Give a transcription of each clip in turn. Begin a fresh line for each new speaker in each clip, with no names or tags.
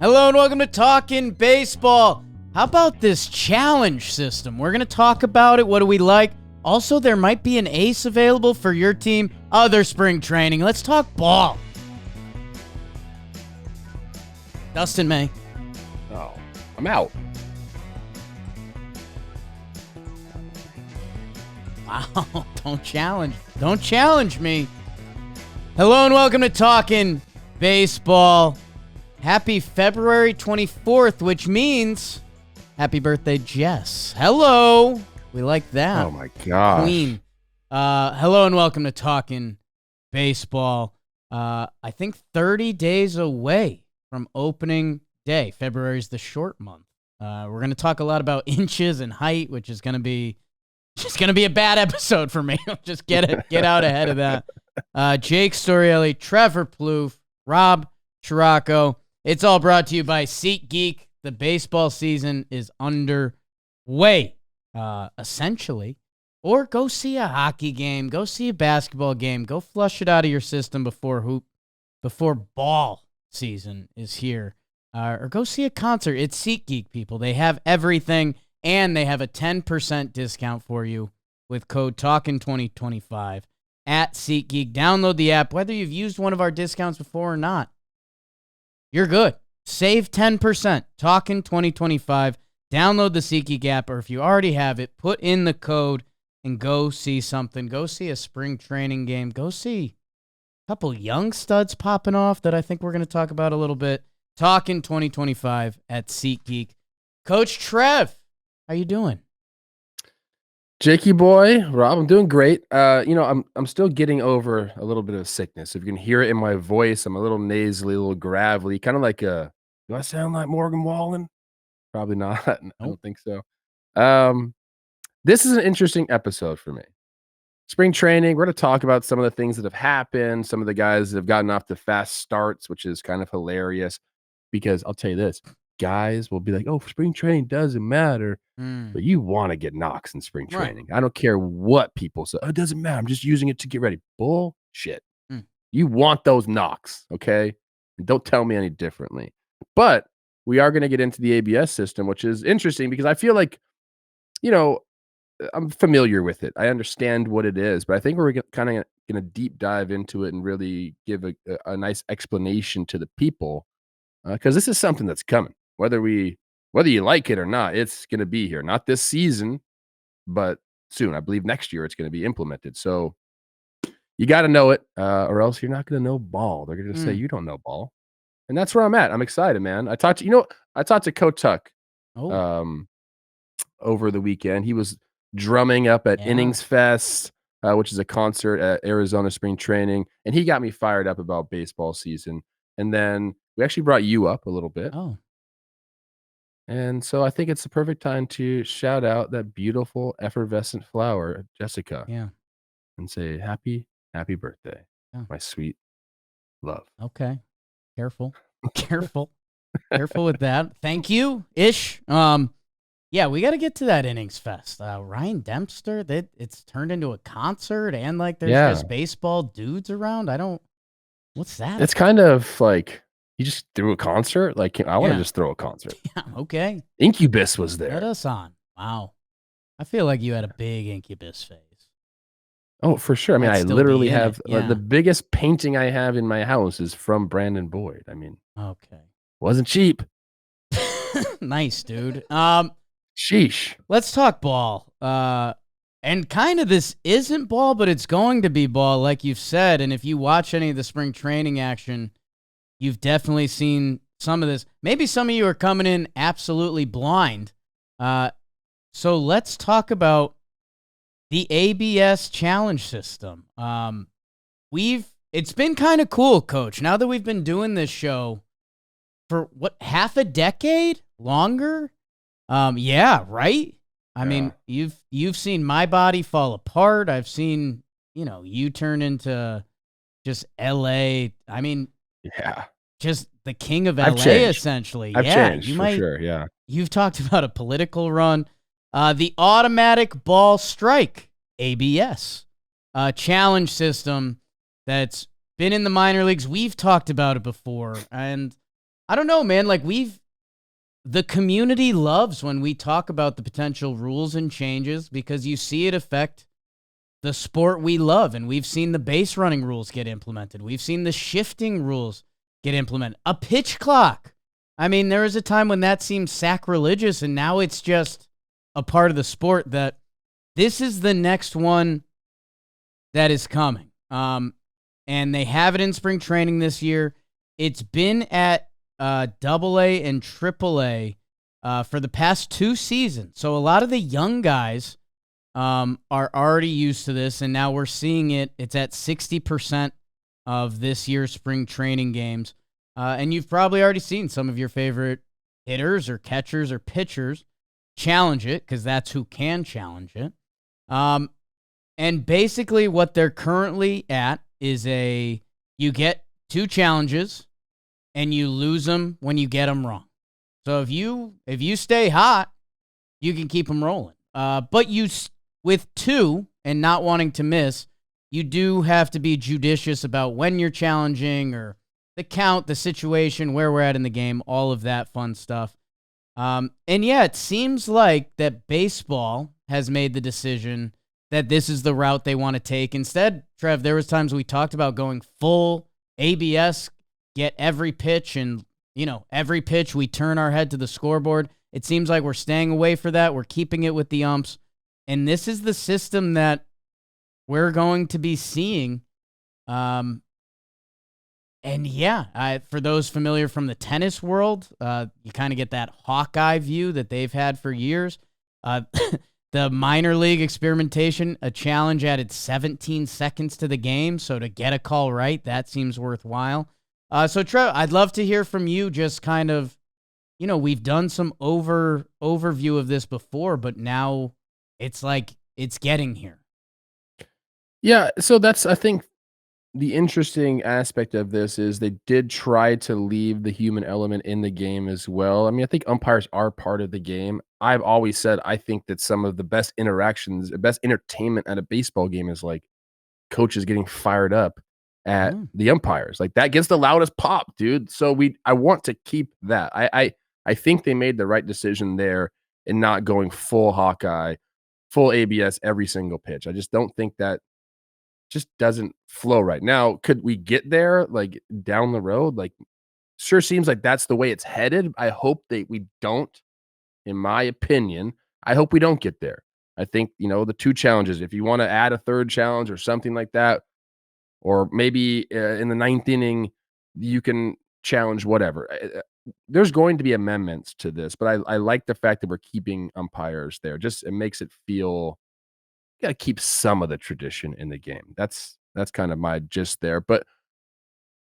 Hello and welcome to Talkin' Baseball. How about this challenge system? We're going to talk about it. What do we like? Also, there might be an ace available for your team. Other spring training. Let's talk ball. Dustin May.
Oh, I'm out.
Wow, don't challenge me. Hello and welcome to Talkin' Baseball. Happy February 24th, which means happy birthday, Jess. Hello. We like that.
Oh, my gosh.
Queen. Hello and welcome to Talkin' Baseball. I think 30 days away from opening day. February is the short month. We're going to talk a lot about inches and height, which is going to be a bad episode for me. Just get out ahead of that. Jake Storielli, Trevor Plouffe, Rob Chiraco. It's all brought to you by SeatGeek. The baseball season is underway, essentially. Or go see a hockey game. Go see a basketball game. Go flush it out of your system before ball season is here. Or go see a concert. It's SeatGeek, people. They have everything, and they have a 10% discount for you with code TALKIN2025 at SeatGeek. Download the app, whether you've used one of our discounts before or not. You're good. Save 10%. Talkin' 2025. Download the SeatGeek app, or if you already have it, put in the code and go see something. Go see a spring training game. Go see a couple young studs popping off that I think we're going to talk about a little bit. Talkin' 2025 at SeatGeek. Coach Trev, how you doing?
Jakey boy, Rob, I'm doing great. I'm still getting over a little bit of sickness. If you can hear it in my voice, I'm a little nasally, a little gravelly, kind of like do I sound like Morgan Wallen? Probably not. I don't think so. This is an interesting episode for me. Spring training, we're going to talk about some of the things that have happened, some of the guys that have gotten off to fast starts, which is kind of hilarious because I'll tell you this, guys will be like, oh, spring training doesn't matter. But you want to get knocks in spring training. Right. I don't care what people say. Oh, it doesn't matter. I'm just using it to get ready. Bullshit. You want those knocks, okay? And don't tell me any differently. But we are going to get into the ABS system, which is interesting because I feel like, I'm familiar with it. I understand what it is, but I think we're kind of going to deep dive into it and really give a nice explanation to the people because this is something that's coming. Whether you like it or not, it's going to be here. Not this season, but soon. I believe next year it's going to be implemented. So you got to know it, or else you're not going to know ball. They're going to say you don't know ball, and that's where I'm at. I'm excited, man. I talked to Coach Tuck over the weekend. He was drumming up at Innings Fest, which is a concert at Arizona Spring Training, and he got me fired up about baseball season. And then we actually brought you up a little bit.
Oh.
And so I think it's the perfect time to shout out that beautiful effervescent flower, Jessica.
Yeah.
And say happy birthday, my sweet love.
Okay. Careful with that. Thank you, Ish. Yeah, we got to get to that Innings Fest. Ryan Dempster, it's turned into a concert and like there's just baseball dudes around. What's that?
It's kind of like he just threw a concert. Like I want to just throw a concert.
Yeah, okay.
Incubus was there.
Let us on. Wow. I feel like you had a big Incubus phase.
Oh, for sure. I mean, I literally have the biggest painting I have in my house is from Brandon Boyd. I mean,
okay.
Wasn't cheap.
Nice, dude.
Sheesh.
Let's talk ball. And kind of this isn't ball, but it's going to be ball, like you've said. And if you watch any of the spring training action, you've definitely seen some of this. Maybe some of you are coming in absolutely blind. So let's talk about the ABS challenge system. It's been kind of cool, Coach. Now that we've been doing this show for half a decade longer? Yeah, right? I mean, you've seen my body fall apart. I've seen, you turn into just LA. I mean, just the king of LA, essentially.
I've changed for sure, yeah.
You've talked about a political run. The automatic ball strike, ABS, challenge system that's been in the minor leagues. We've talked about it before, and I don't know, man. Like the community loves when we talk about the potential rules and changes because you see it affect the sport we love. And we've seen the base running rules get implemented. We've seen the shifting rules get implemented. A pitch clock. I mean, there was a time when that seemed sacrilegious, and now it's just a part of the sport that this is the next one that is coming. And they have it in spring training this year. It's been at AA and AAA for the past 2 seasons. So a lot of the young guys are already used to this, and now we're seeing it. It's at 60% of this year's spring training games. And you've probably already seen some of your favorite hitters or catchers or pitchers challenge it, because that's who can challenge it. And basically what they're currently at is you get 2 challenges, and you lose them when you get them wrong. So if you stay hot, you can keep them rolling. But with 2 and not wanting to miss, you do have to be judicious about when you're challenging, or the count, the situation, where we're at in the game, all of that fun stuff. And yeah, it seems like that baseball has made the decision that this is the route they want to take. Instead, Trev, there was times we talked about going full ABS, get every pitch, and every pitch we turn our head to the scoreboard. It seems like we're staying away from that. We're keeping it with the umps. And this is the system that we're going to be seeing. And yeah, for those familiar from the tennis world, you kind of get that Hawkeye view that they've had for years. The minor league experimentation, a challenge added 17 seconds to the game. So to get a call right, that seems worthwhile. So Trev, I'd love to hear from you, just kind of, we've done some overview of this before, but now it's like it's getting here.
Yeah, so that's, I think, the interesting aspect of this is they did try to leave the human element in the game as well. I mean, I think umpires are part of the game. I've always said I think that some of the best interactions, the best entertainment at a baseball game is like coaches getting fired up at the umpires. Like that gets the loudest pop, dude. So I want to keep that. I think they made the right decision there in not going full Hawkeye, full ABS every single pitch. I just don't think that just doesn't flow right now. Could we get there like down the road? Like, sure seems like that's the way it's headed. I hope that we don't, in my opinion. I hope we don't get there. I think, the 2 challenges, if you want to add a 3rd challenge or something like that, or maybe in the 9th inning, you can challenge whatever. There's going to be amendments to this, but I like the fact that we're keeping umpires there. Just it makes it feel, got to keep some of the tradition in the game. That's kind of my gist there. But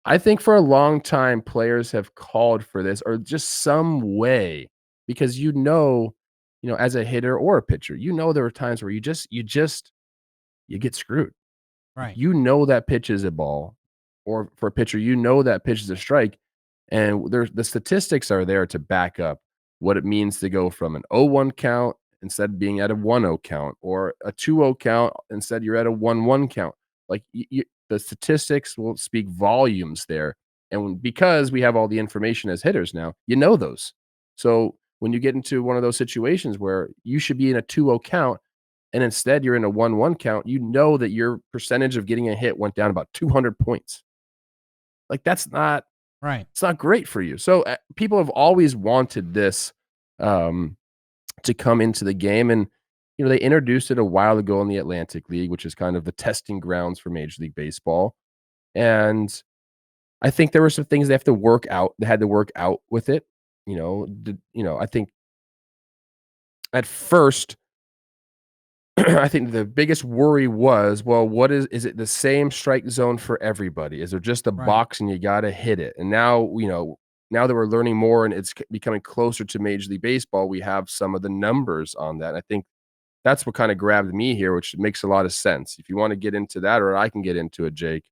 I think for a long time, players have called for this, or just some way, because as a hitter or a pitcher, there were times where you get screwed.
Right.
That pitch is a ball, or for a pitcher, that pitch is a strike, and the statistics are there to back up what it means to go from an 0-1 count instead of being at a 1-0 count, or a 2-0 count instead you're at a 1-1 count. Like the statistics will speak volumes there. And because we have all the information as hitters now, those. So when you get into one of those situations where you should be in a 2-0 count, and instead you're in a 1-1 count, that your percentage of getting a hit went down about 200 points. Like that's not
right.
It's not great for you. So people have always wanted this to come into the game. And, they introduced it a while ago in the Atlantic League, which is kind of the testing grounds for Major League Baseball. And I think there were some things they had to work out with it. I think at first, I think the biggest worry was, well, is it the same strike zone for everybody? Is there just a box and you got to hit it? And now, now that we're learning more and it's becoming closer to Major League Baseball, we have some of the numbers on that. And I think that's what kind of grabbed me here, which makes a lot of sense. If you want to get into that, or I can get into it, Jake,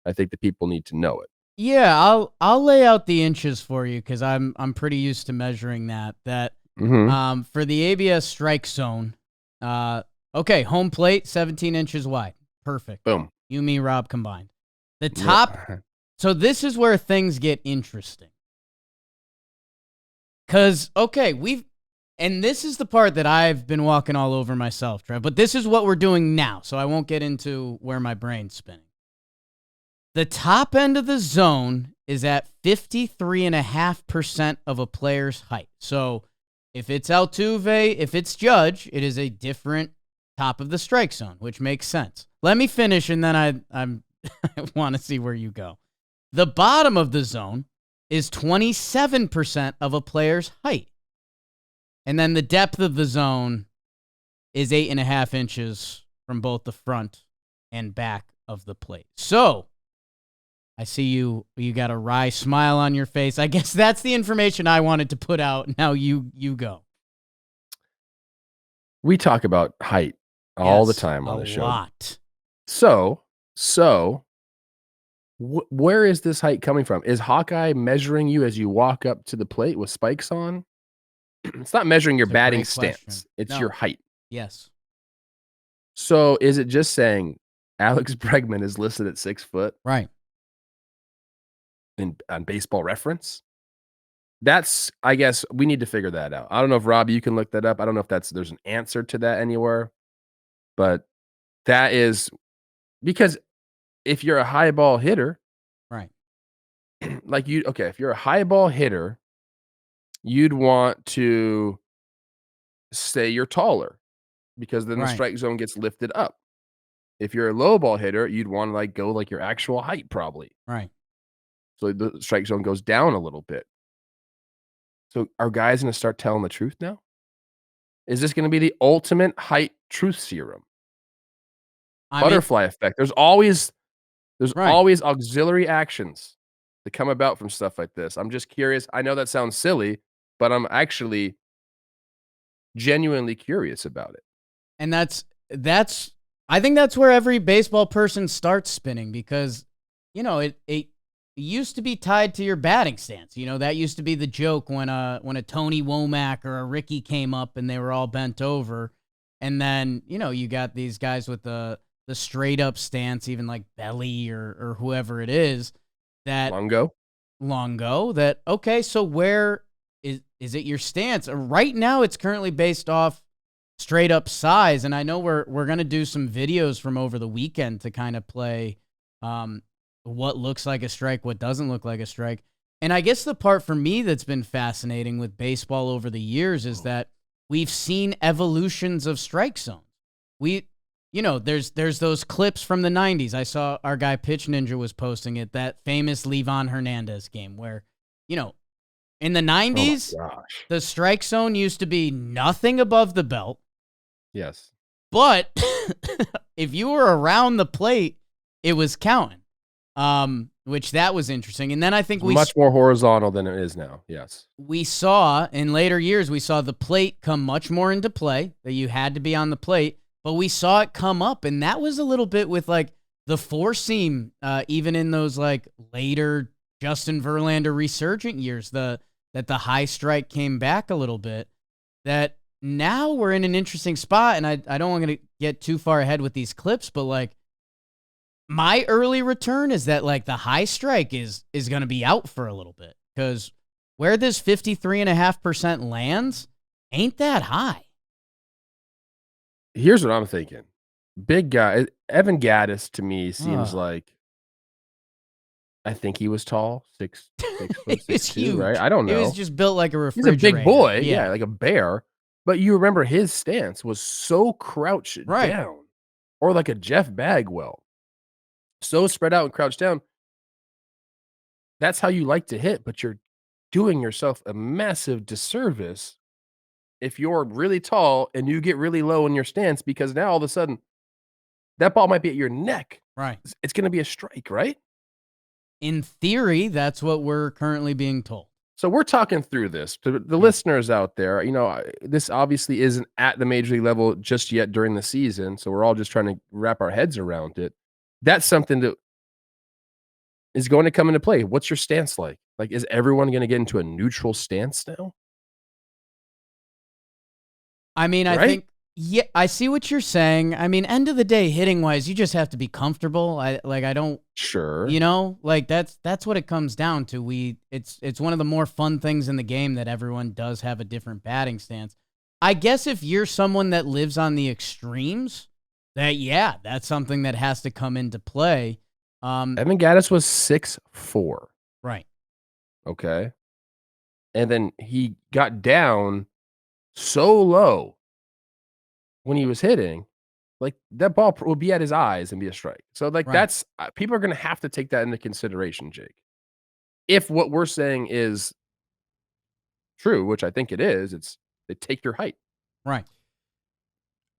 I think the people need to know it.
Yeah, I'll lay out the inches for you, because I'm pretty used to measuring that. For the ABS strike zone, okay, home plate 17 inches wide, perfect.
Boom.
You, me, Rob combined. The top. So this is where things get interesting. Because, okay, and this is the part that I've been walking all over myself, Trev, but this is what we're doing now, so I won't get into where my brain's spinning. The top end of the zone is at 53.5% of a player's height. So if it's Altuve, if it's Judge, it is a different top of the strike zone, which makes sense. Let me finish, and then I want to see where you go. The bottom of the zone is 27% of a player's height. And then the depth of the zone is 8.5 inches from both the front and back of the plate. So I see you got a wry smile on your face. I guess that's the information I wanted to put out. Now you go.
We talk about height all the time on the show. A lot. So where is this height coming from? Is Hawkeye measuring you as you walk up to the plate with spikes on? It's not measuring your batting stance. It's your height.
Yes.
So is it just saying Alex Bregman is listed at 6 foot?
Right.
On Baseball Reference? That's, I guess, we need to figure that out. I don't know if, Rob, you can look that up. I don't know if there's an answer to that anywhere. But that is because if you're a high ball hitter,
right?
If you're a high ball hitter, you'd want to say you're taller because then the strike zone gets lifted up. If you're a low ball hitter, you'd want to go your actual height probably.
Right.
So the strike zone goes down a little bit. So are guys going to start telling the truth now? Is this going to be the ultimate height truth serum? Butterfly effect. There's always auxiliary actions that come about from stuff like this. I'm just curious. I know that sounds silly, but I'm actually genuinely curious about it.
And I think that's where every baseball person starts spinning because, it used to be tied to your batting stance. That used to be the joke when a Tony Womack or a Ricky came up and they were all bent over. And then, you got these guys with the straight up stance, even like Belly or whoever it is. That Longo, that, okay, so where is it your stance? Right now, it's currently based off straight up size. And I know we're going to do some videos from over the weekend to kind of play what looks like a strike, what doesn't look like a strike. And I guess the part for me that's been fascinating with baseball over the years is that we've seen evolutions of strike zones. There's those clips from the 90s. I saw our guy Pitch Ninja was posting it, that famous Livan Hernandez game where, in the 90s, the strike zone used to be nothing above the belt.
Yes.
But if you were around the plate, it was counting, which that was interesting. And then I think
much more horizontal than it is now. Yes.
We saw in later years, the plate come much more into play, that you had to be on the plate. But we saw it come up, and that was a little bit with the four seam, even in those later Justin Verlander resurgent years, that the high strike came back a little bit. That now we're in an interesting spot, and I don't want to get too far ahead with these clips, but my early return is that the high strike is going to be out for a little bit because where this 53.5% lands ain't that high.
Here's what I'm thinking. Big guy, Evan Gattis to me seems like, I think he was tall, 6 foot, 6'2", right? I don't know.
He was just built like a refrigerator.
He's a big boy, yeah, like a bear. But you remember his stance was so crouched down, or like a Jeff Bagwell, so spread out and crouched down. That's how you like to hit, but you're doing yourself a massive disservice if you're really tall and you get really low in your stance, because now all of a sudden that ball might be at your neck.
Right.
It's going to be a strike, right?
In theory, that's what we're currently being told.
So we're talking through this to the listeners out there. This obviously isn't at the major league level just yet during the season. So we're all just trying to wrap our heads around it. That's something that is going to come into play. What's your stance like? Is everyone going to get into a neutral stance now?
I mean, I think, Yeah, I see what you're saying. I mean, end of the day, hitting wise, you just have to be comfortable. I don't,
Sure.
like that's what it comes down to. It's one of the more fun things in the game that everyone does have a different batting stance. I guess if you're someone that lives on the extremes, that's something that has to come into play.
Evan Gattis was 6'4".
Right.
Okay. And then he got down so low when he was hitting, like that ball would be at his eyes and be a strike. So like
Right.
that's people are going to have to take that into consideration, Jake. If what we're saying is true, which I think it is, it's they take your height.
Right.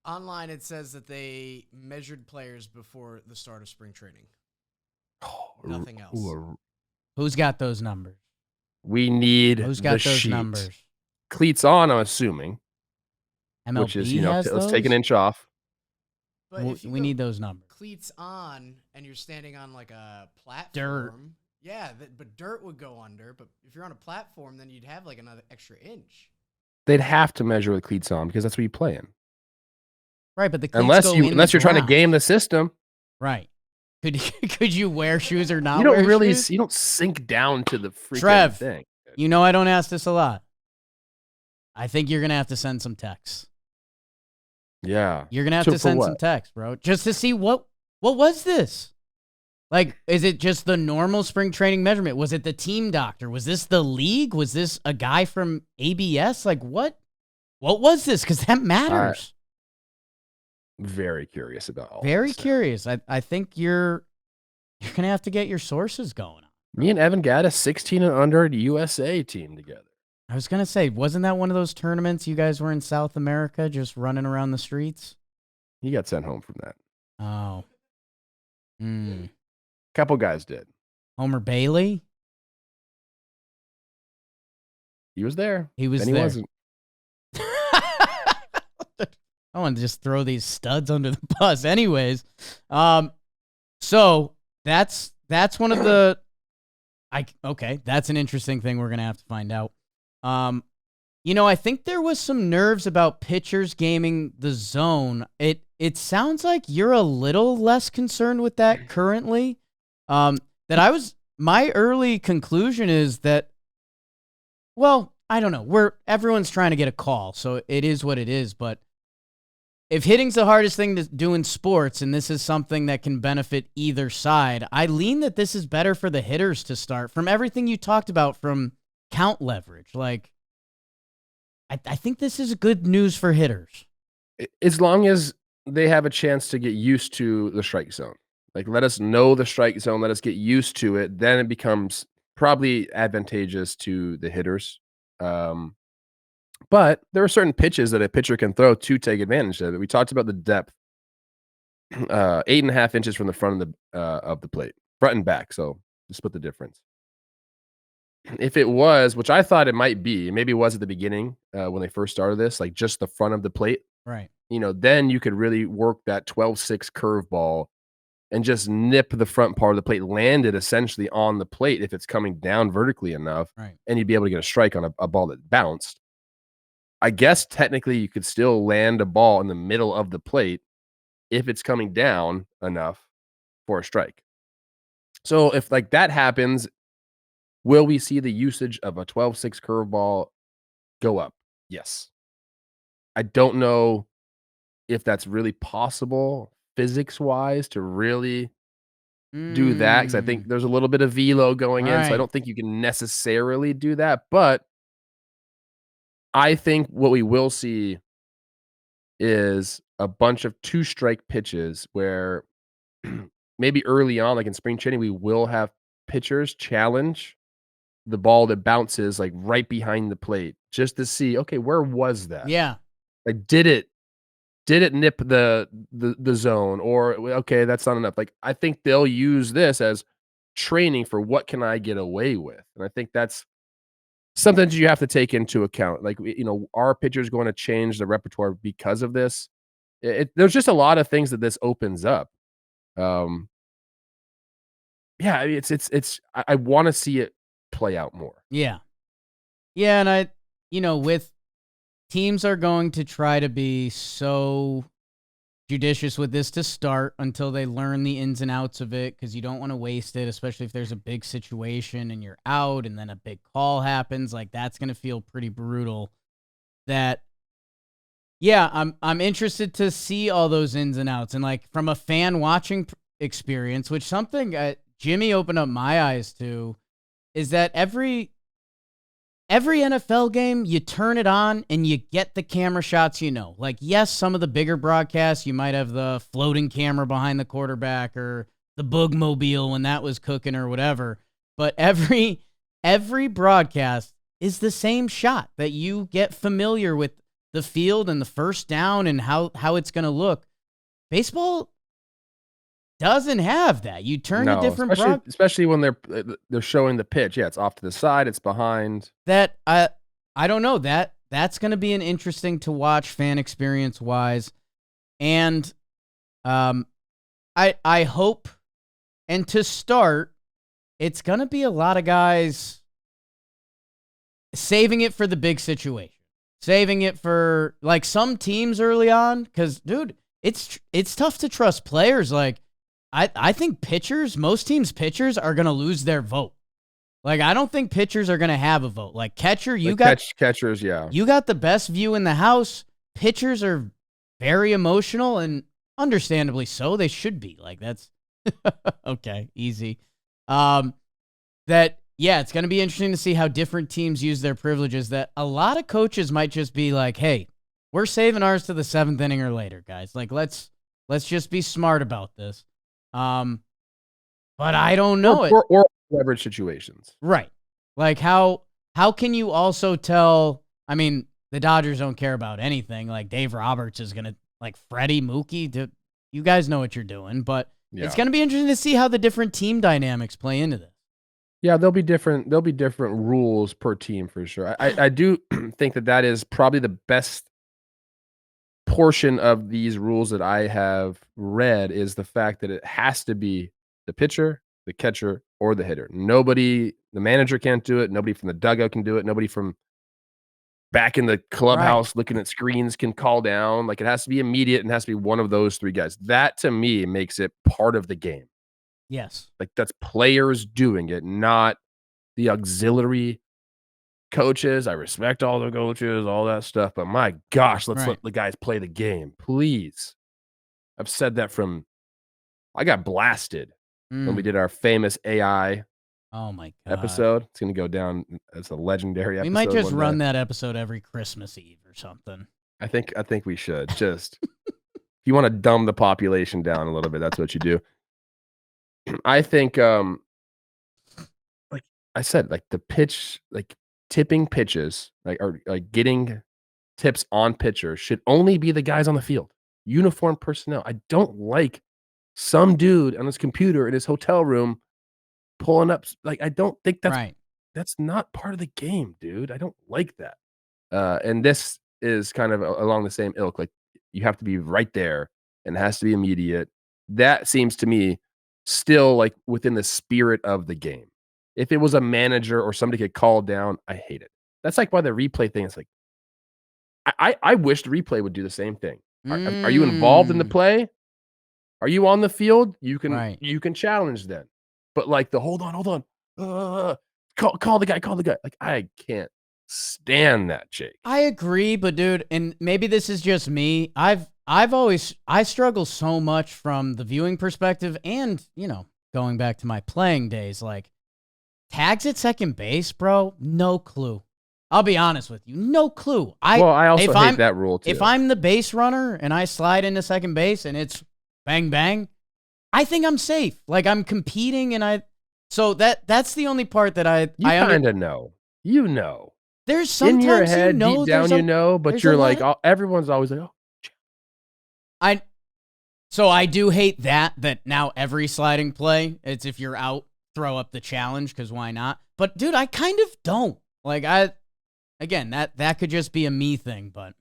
Online, it says that they measured players before the start of spring training. Nothing else.
Who's got those numbers?
We need
Who's
the
got those
sheet.
numbers?
Cleats on, I'm assuming,
MLB
which is,
has
let's
those?
take an inch off.
But if you
we need those numbers.
Cleats on and you're standing on like a platform.
Dirt.
Yeah, but dirt would go under. But if you're on a platform, then you'd have like another extra inch.
They'd have to measure with cleats on because that's what you play in.
Right, but the cleats unless
you're trying to game the system.
Right. Could you wear shoes or not?
You don't
wear
really
shoes?
you don't sink down to the freaking
Trev,
thing.
I don't ask this a lot. I think you're gonna have to send some texts.
Yeah.
You're gonna have to send some texts, bro, just to see what was this? Like, is it just the normal spring training measurement? Was it the team doctor? Was this the league? Was this a guy from ABS? Like, what was this? Because that matters.
Very curious about all
Very
this.
curious. I think you're gonna have to get your sources going on.
Me and Evan Gattis, 16 and under USA team together.
I was gonna say, wasn't that one of those tournaments you guys were in South America just running around the streets?
He got sent home from that.
Oh.
Couple guys did.
Homer Bailey?
He was there.
He was
then
there.
He wasn't.
I want to just throw these studs under the bus. Anyways, so that's one of the that's an interesting thing we're gonna have to find out. I think there was some nerves about pitchers gaming the zone. It sounds like you're a little less concerned with that currently. My early conclusion is that, well, I don't know. Everyone's trying to get a call, so it is what it is, but if hitting's the hardest thing to do in sports, and this is something that can benefit either side, I lean that this is better for the hitters to start. From everything you talked about from count leverage, like, I think this is good news for hitters.
As long as they have a chance to get used to the strike zone. Like, let us know the strike zone, let us get used to it, then it becomes probably advantageous to the hitters. But there are certain pitches that a pitcher can throw to take advantage of it. We talked about the depth, 8.5 inches from the front of the plate, front and back. So to split the difference. If it was, which I thought it might be, maybe it was at the beginning when they first started this, like just the front of the plate.
Right.
Then you could really work that 12-6 curveball and just nip the front part of the plate, land it essentially on the plate if it's coming down vertically enough,
right,
and you'd be able to get a strike on a ball that bounced. I guess technically you could still land a ball in the middle of the plate if it's coming down enough for a strike. So if like that happens, will we see the usage of a 12-6 curveball go up? Yes. I don't know if that's really possible physics-wise to really do that, because I think there's a little bit of velo going in, so I don't think you can necessarily do that. But I think what we will see is a bunch of two-strike pitches where maybe early on, like in spring training, we will have pitchers challenge the ball that bounces like right behind the plate just to see, okay, where was that?
Yeah.
Like, did it nip the zone, or okay, that's not enough. Like, I think they'll use this as training for what can I get away with. And I think that's something that you have to take into account. Like, are pitchers going to change the repertoire because of this? There's just a lot of things that this opens up. Yeah, I mean, I want to see it play out more.
Yeah. Yeah, and with teams are going to try to be so judicious with this to start until they learn the ins and outs of it, because you don't want to waste it, especially if there's a big situation and you're out and then a big call happens. Like, that's going to feel pretty brutal. That, yeah, I'm interested to see all those ins and outs. And, like, from a fan watching experience, which something Jimmy opened up my eyes to, is that every NFL game, you turn it on and you get the camera shots, Like, yes, some of the bigger broadcasts, you might have the floating camera behind the quarterback or the boogmobile when that was cooking or whatever. But every broadcast is the same shot that you get familiar with the field and the first down and how it's going to look. Baseball doesn't have that. You turn to different
especially when they're showing the pitch. Yeah, it's off to the side, it's behind.
That I don't know. That's going to be an interesting to watch fan experience wise. And I hope, and to start, it's going to be a lot of guys saving it for the big situation. Saving it for, like, some teams early on, cuz dude, it's tough to trust players. Like, I think most teams' pitchers are going to lose their vote. Like, I don't think pitchers are going to have a vote. Like, catcher,
catchers, yeah.
You got the best view in the house. Pitchers are very emotional, and understandably so. They should be. Like, that's okay, easy. It's going to be interesting to see how different teams use their privileges. That a lot of coaches might just be like, hey, we're saving ours to the 7th inning or later, guys. Like, let's just be smart about this. But I don't know
or leverage situations.
Right. Like, how can you also tell, I mean, the Dodgers don't care about anything. Like, Dave Roberts is going to, like, Freddie, Mookie, you guys know what you're doing, but it's going to be interesting to see how the different team dynamics play into this.
Yeah, there'll be different rules per team for sure. I do think that is probably the best portion of these rules that I have read, is the fact that it has to be the pitcher, the catcher, or the hitter. The manager can't do it. Nobody from the dugout can do it. Nobody from back in the clubhouse looking at screens can call down. Like, it has to be immediate and has to be one of those 3 guys. That, to me, makes it part of the game.
Yes.
Like, that's players doing it, not the auxiliary coaches. I respect all the coaches, all that stuff, but my gosh, let's let the guys play the game, please. I've said that I got blasted when we did our famous AI episode. It's going to go down as a legendary episode.
We might just run that episode every Christmas Eve or something.
I think we should. Just if you want to dumb the population down a little bit, that's what you do. I think like I said, like, the pitch, like, tipping pitches, or getting tips on pitchers should only be the guys on the field. Uniform personnel. I don't like some dude on his computer in his hotel room pulling up. Like, I don't think that's not part of the game, dude. I don't like that. And this is kind of along the same ilk. Like, you have to be right there and it has to be immediate. That seems to me still, like, within the spirit of the game. If it was a manager or somebody get called down, I hate it. That's like why the replay thing is like, I wish the replay would do the same thing. Are you involved in the play? Are you on the field? You can challenge then. But, like, the hold on, call the guy. Like, I can't stand that, Jake.
I agree, but dude, and maybe this is just me. I struggle so much from the viewing perspective, and going back to my playing days, like, tags at second base, bro, no clue. I'll be honest with you, no clue.
I also hate that rule too.
If I'm the base runner and I slide into second base and it's bang bang, I think I'm safe. Like, I'm competing, and so that's the only part that I
kind of know.
There's sometimes
in your head, deep down, but you're like, everyone's always like, oh.
So I do hate that now every sliding play, it's if you're out, throw up the challenge, because why not? But dude, I kind of don't. Like, again, that could just be a me thing, but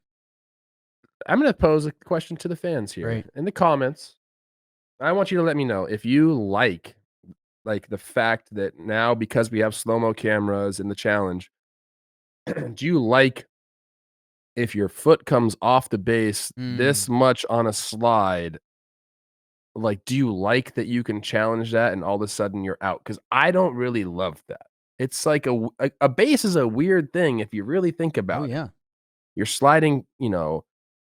I'm going to pose a question to the fans here in the comments. I want you to let me know if you like the fact that now, because we have slow-mo cameras in the challenge, do you like if your foot comes off the base this much on a slide, like, do you like that you can challenge that and all of a sudden you're out? Because I don't really love that. It's like a base is a weird thing if you really think about
Oh,
it.
yeah.
You're sliding,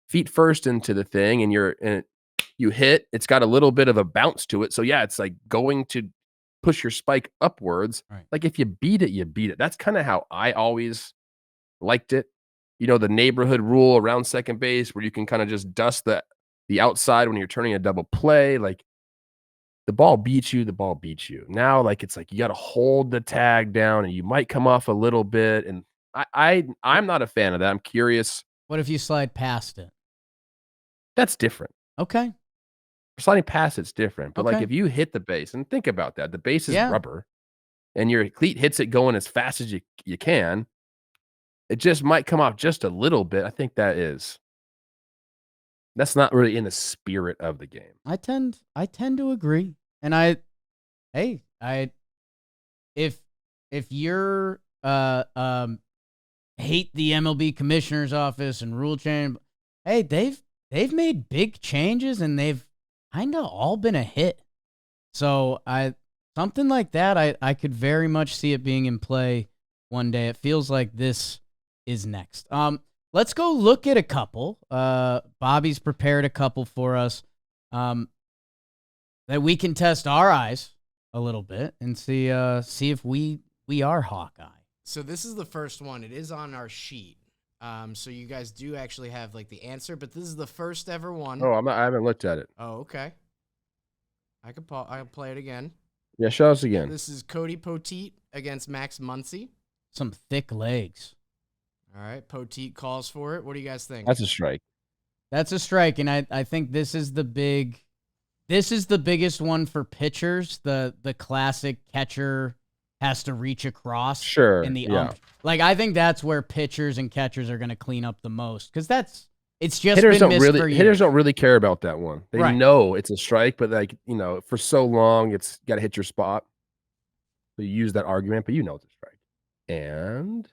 feet first into the thing and you hit. It's got a little bit of a bounce to it. So, yeah, it's like going to push your spike upwards.
Right.
Like, if you beat it, you beat it. That's kinda how I always liked it. The neighborhood rule around second base where you can kinda just dust the outside when you're turning a double play, like, the ball beats you, the ball beats you. Now, like, it's like you gotta hold the tag down and you might come off a little bit, and I'm not a fan of that. I'm curious.
What if you slide past it?
That's different.
Okay.
Sliding past it's different, but, like,
Okay.
if you hit the base and think about that, the base is
Yeah.
rubber, and your cleat hits it going as fast as you can, it just might come off just a little bit. I think that's not really in the spirit of the game.
I tend to agree. And if you're hate the MLB commissioner's office and rule change, hey, they've made big changes and they've kind of all been a hit. So something like that, I could very much see it being in play one day. It feels like this is next. Let's go look at a couple. Bobby's prepared a couple for us that we can test our eyes a little bit and see if we are Hawkeye.
So this is the first one. It is on our sheet. So you guys do actually have like the answer, but this is the first ever one.
Oh, I haven't looked at it.
Oh, okay. I can play it again.
Yeah, show us again.
This is Cody Poteet against Max Muncy.
Some thick legs.
All right, Poteet calls for it. What do you guys think?
That's a strike.
That's a strike, and I think this is the biggest one for pitchers. The classic catcher has to reach across.
Sure.
In the
yeah.
Like, I think that's where pitchers and catchers are going to clean up the most because it's just
Hitters
been missed for years.
Hitters don't really care about that one. They
Right.
know it's a strike, but for so long it's got to hit your spot. So you use that argument, but it's a strike. And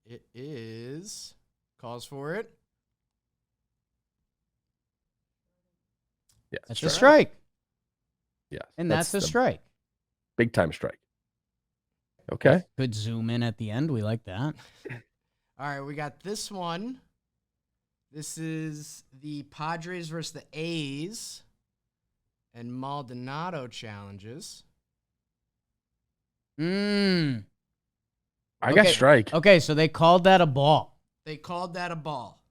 it is calls for it.
Yeah,
that's a strike.
Yeah,
and that's a strike.
Big time strike. Okay.
Good zoom in at the end. We like that.
All right, we got this one. This is the Padres versus the A's and Maldonado challenges.
I got strike.
Okay, so they called that a ball.
They called that a ball.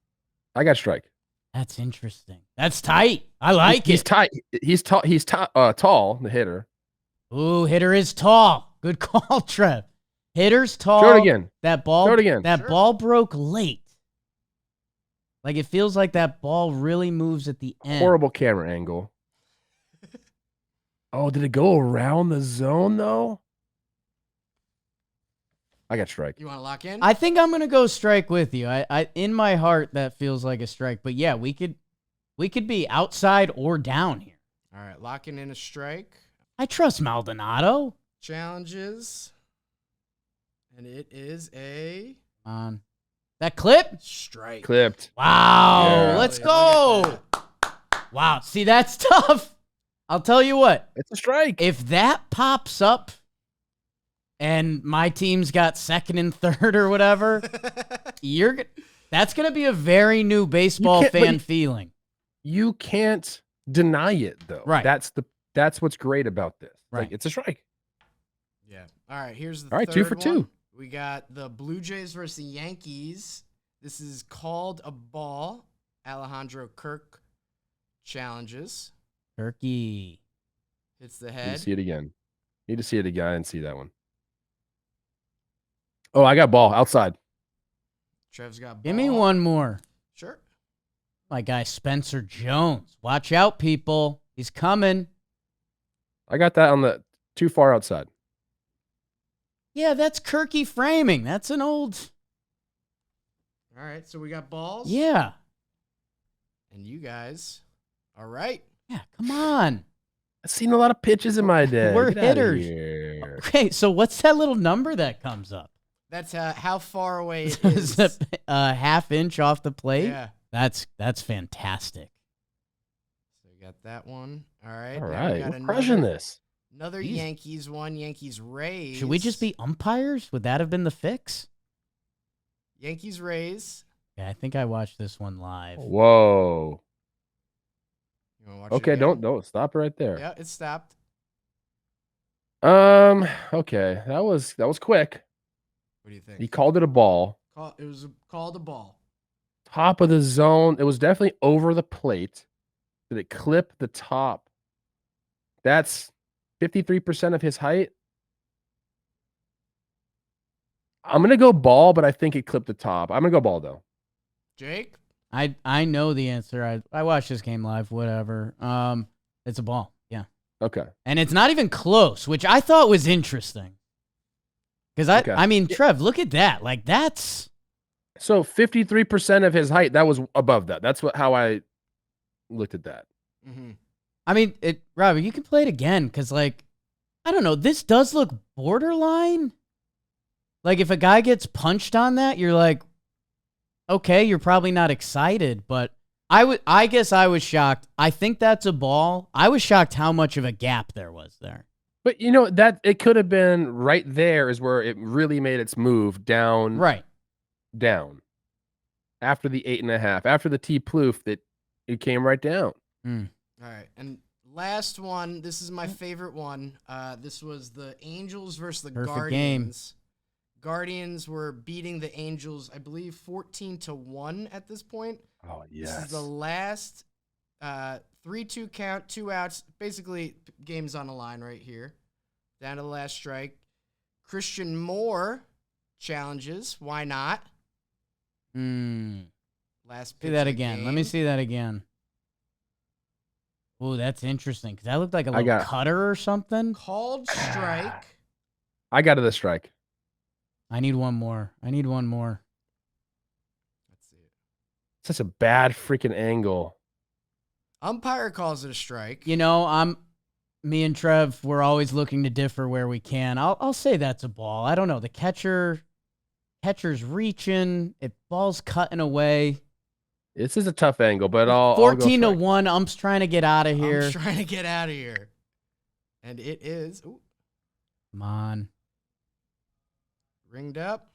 I got strike.
That's interesting. That's tight. I like
He's
it.
tight. He's tall. He's tall. The hitter.
Ooh, hitter is tall. Good call, Trev. Hitter's tall.
Show it again.
That ball.
Show it again.
That ball broke late. Like, it feels like that ball really moves at the end.
Horrible camera angle. Oh, did it go around the zone though? I got strike.
You want to lock in?
I think I'm gonna go strike with you. I in my heart that feels like a strike, but yeah, we could be outside or down here.
All right, locking in a strike.
I trust Maldonado.
Challenges, and it is a
that clip
strike.
Clipped.
Wow,
Yeah.
let's go. Wow, see, that's tough. I'll tell you what.
It's a strike.
If that pops up and my team's got second and third or whatever, that's going to be a very new baseball fan feeling.
You can't deny it though.
Right.
That's what's great about this.
Right.
Like, it's a strike.
Yeah. All right, here's the
All right,
third
2 for 2.
one. We got the Blue Jays versus the Yankees. This is called a ball. Alejandro Kirk challenges.
Turkey.
Hits the
Need
head.
to see it again. Need to see it again and see that one. Oh, I got ball outside.
Trev's got ball.
Give me one more.
Sure.
My guy Spencer Jones. Watch out, people. He's coming.
I got that on the too far outside.
Yeah, that's Kirky framing. That's an old.
All right, so we got balls.
Yeah.
And you guys are right.
Yeah, come on.
I've seen a lot of pitches in my day.
We're
Get outta
hitters.
here.
Okay, so what's that little number that comes up?
That's how far away it
Is
is.
a half inch off the plate?
Yeah.
That's fantastic.
So we got that one. All right.
All
Now we
right,
got
we're crushing
another
this.
Jeez.
Yankees one. Yankees Rays.
Should we just be umpires? Would that have been the fix?
Yankees Rays?
Yeah, I think I watched this one live.
Whoa.
You want to watch
Okay,
it again?
don't stop right there.
Yeah, it stopped.
Okay, that was quick.
What do you think?
He called it a ball.
It was called a ball.
Top of the zone. It was definitely over the plate. Did it clip the top? That's 53% of his height. I'm gonna go ball, but I think it clipped the top. I'm gonna go ball though.
Jake?
I know the answer. I watched this game live. Whatever. It's a ball. Yeah.
Okay.
And it's not even close, which I thought was interesting. Because
Okay.
I mean, Trev, look at that. Like that's
So 53% of his height. That was above that. That's how I looked at that.
Mm-hmm.
I mean, Robbie, you can play it again because, like, I don't know. This does look borderline. Like, if a guy gets punched on that, you're like, okay, you're probably not excited. But I guess I was shocked. I think that's a ball. I was shocked how much of a gap there was there.
But you know that it could have been right there is where it really made its move down.
Right.
Down. After the 8.5, after the T ploof, it came right down.
Mm.
All right. And last one. This is my favorite one. This was the Angels versus the
Perfect
Guardians. Guardians were beating the Angels, I believe, 14-1 at this point.
Oh,
This
yes.
is the last 3-2 count, 2 outs. Basically, game's on the line right here. Down to the last strike. Christian Moore challenges. Why not? Last pitch
See that
of the
again. Let
game.
me see that again. Oh, that's interesting because that looked like a little cutter or something.
Called strike.
I got to the strike.
I need one more.
Let's see it.
Such a bad freaking angle.
Umpire calls it a strike.
You know, me and Trev, we're always looking to differ where we can. I'll say that's a ball. I don't know. The catcher's reaching. Ball's cutting away.
This is a tough angle, but I'll
14-1. Ump's trying to get out of here.
Ump's trying to get out of here. And it is. Ooh,
Come on.
ringed up.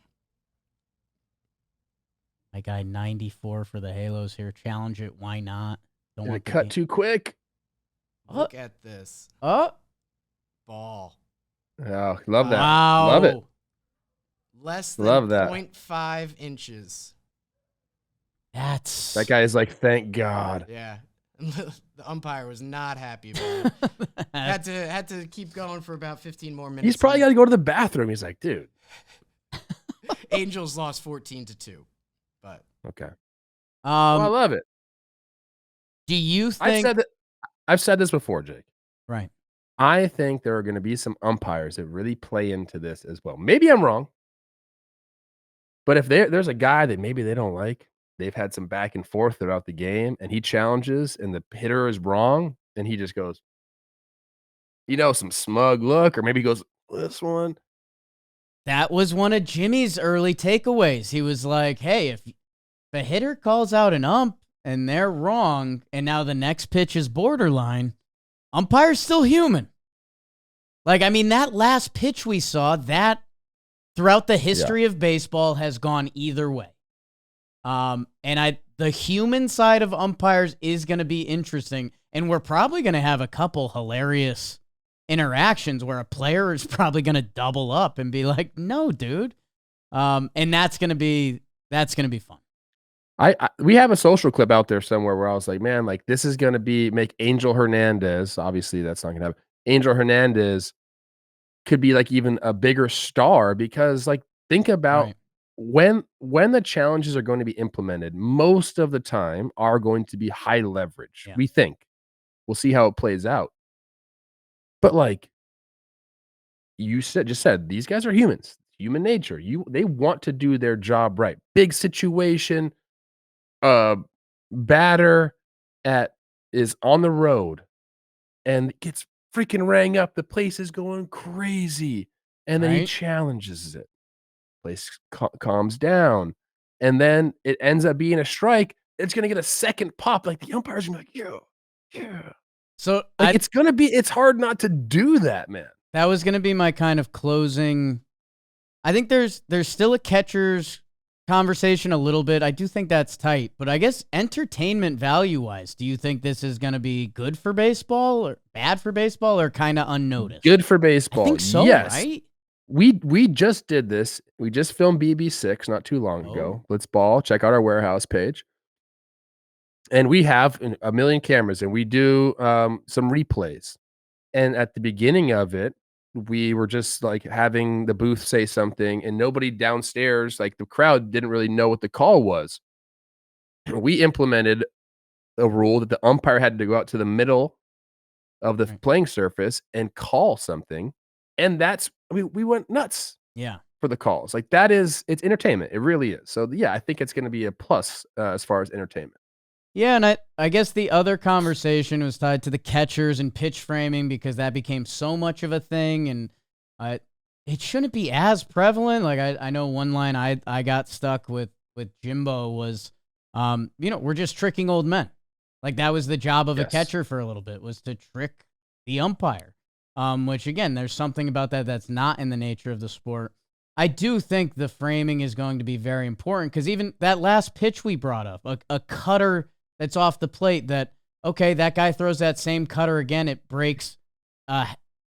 My guy 94 for the Halos here. Challenge it. Why not? Don't
Did
want
it cut too quick?
Look at this.
Oh.
Ball.
Oh, love that.
Wow.
Love it.
Less than
Love that.
0.5 inches.
That guy is like, thank God.
Yeah. The umpire was not happy about it. had to keep going for about 15 more minutes.
He's probably got to go to the bathroom. He's like, dude.
Angels lost 14-2. But
okay. I love it.
Do you think
I've said this before, Jake.
Right.
I think there are going to be some umpires that really play into this as well. Maybe I'm wrong. But if there's a guy that maybe they don't like, they've had some back and forth throughout the game, and he challenges, and the hitter is wrong, and he just goes, some smug look, or maybe he goes, this one.
That was one of Jimmy's early takeaways. He was like, hey, if a hitter calls out an ump and they're wrong, and now the next pitch is borderline, umpire's still human. Like, I mean, that last pitch we saw, that throughout the history of baseball has gone either way. And the human side of umpires is going to be interesting, and we're probably going to have a couple hilarious interactions where a player is probably going to double up and be like, "No, dude," and that's going to be fun.
We have a social clip out there somewhere where I was like, man, like this is going to make Angel Hernandez. Obviously, that's not going to happen. Angel Hernandez could be like even a bigger star because, like, think about when the challenges are going to be implemented. Most of the time, are going to be high leverage.
Yeah.
We think. We'll see how it plays out. But like you just said, these guys are humans. Human nature. They want to do their job right. Big situation. Batter is on the road and gets freaking rang up. The place is going crazy. And then he challenges it. place calms down, and then it ends up being a strike. It's gonna get a second pop. Like the umpires are gonna be like, yeah.
So
Like it's hard not to do that, man.
that was gonna be my kind of closing. I think there's still a catcher's conversation a little bit. I do think that's tight, but I guess entertainment value-wise, do you think this is going to be good for baseball or bad for baseball or kind of unnoticed?
Good for baseball.
I think so,
yes.
right?
We just did this. We just filmed BB6 not too long ago. Blitzball. Check out our warehouse page. And we have a million cameras, and we do some replays. And at the beginning of it, we were just like having the booth say something, and nobody downstairs, like the crowd, didn't really know what the call was. We implemented a rule that the umpire had to go out to the middle of the playing surface and call something. And we went nuts.
Yeah.
For the calls. Like it's entertainment. It really is. So yeah, I think it's going to be a plus as far as entertainment.
Yeah, and I guess the other conversation was tied to the catchers and pitch framing because that became so much of a thing, and it shouldn't be as prevalent. Like I know one line I got stuck with Jimbo was, we're just tricking old men. Like that was the job of a catcher for a little bit, was to trick the umpire. Which again, there's something about that that's not in the nature of the sport. I do think the framing is going to be very important because even that last pitch we brought up, a cutter that's off the plate that guy throws that same cutter again, it breaks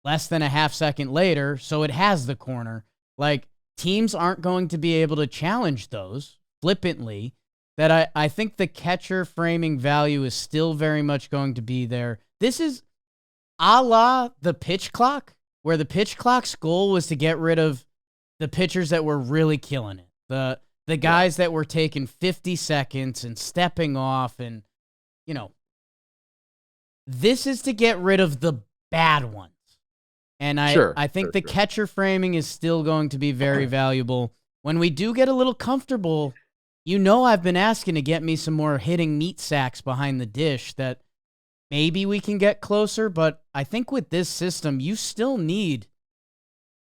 less than a half second later, so it has the corner. Like, teams aren't going to be able to challenge those flippantly. That I think the catcher framing value is still very much going to be there. This is a la the pitch clock, where the pitch clock's goal was to get rid of the pitchers that were really killing it. The guys that were taking 50 seconds and stepping off, and, this is to get rid of the bad ones. And I think the catcher framing is still going to be very valuable. When we do get a little comfortable, I've been asking to get me some more hitting meat sacks behind the dish that maybe we can get closer, but I think with this system, you still need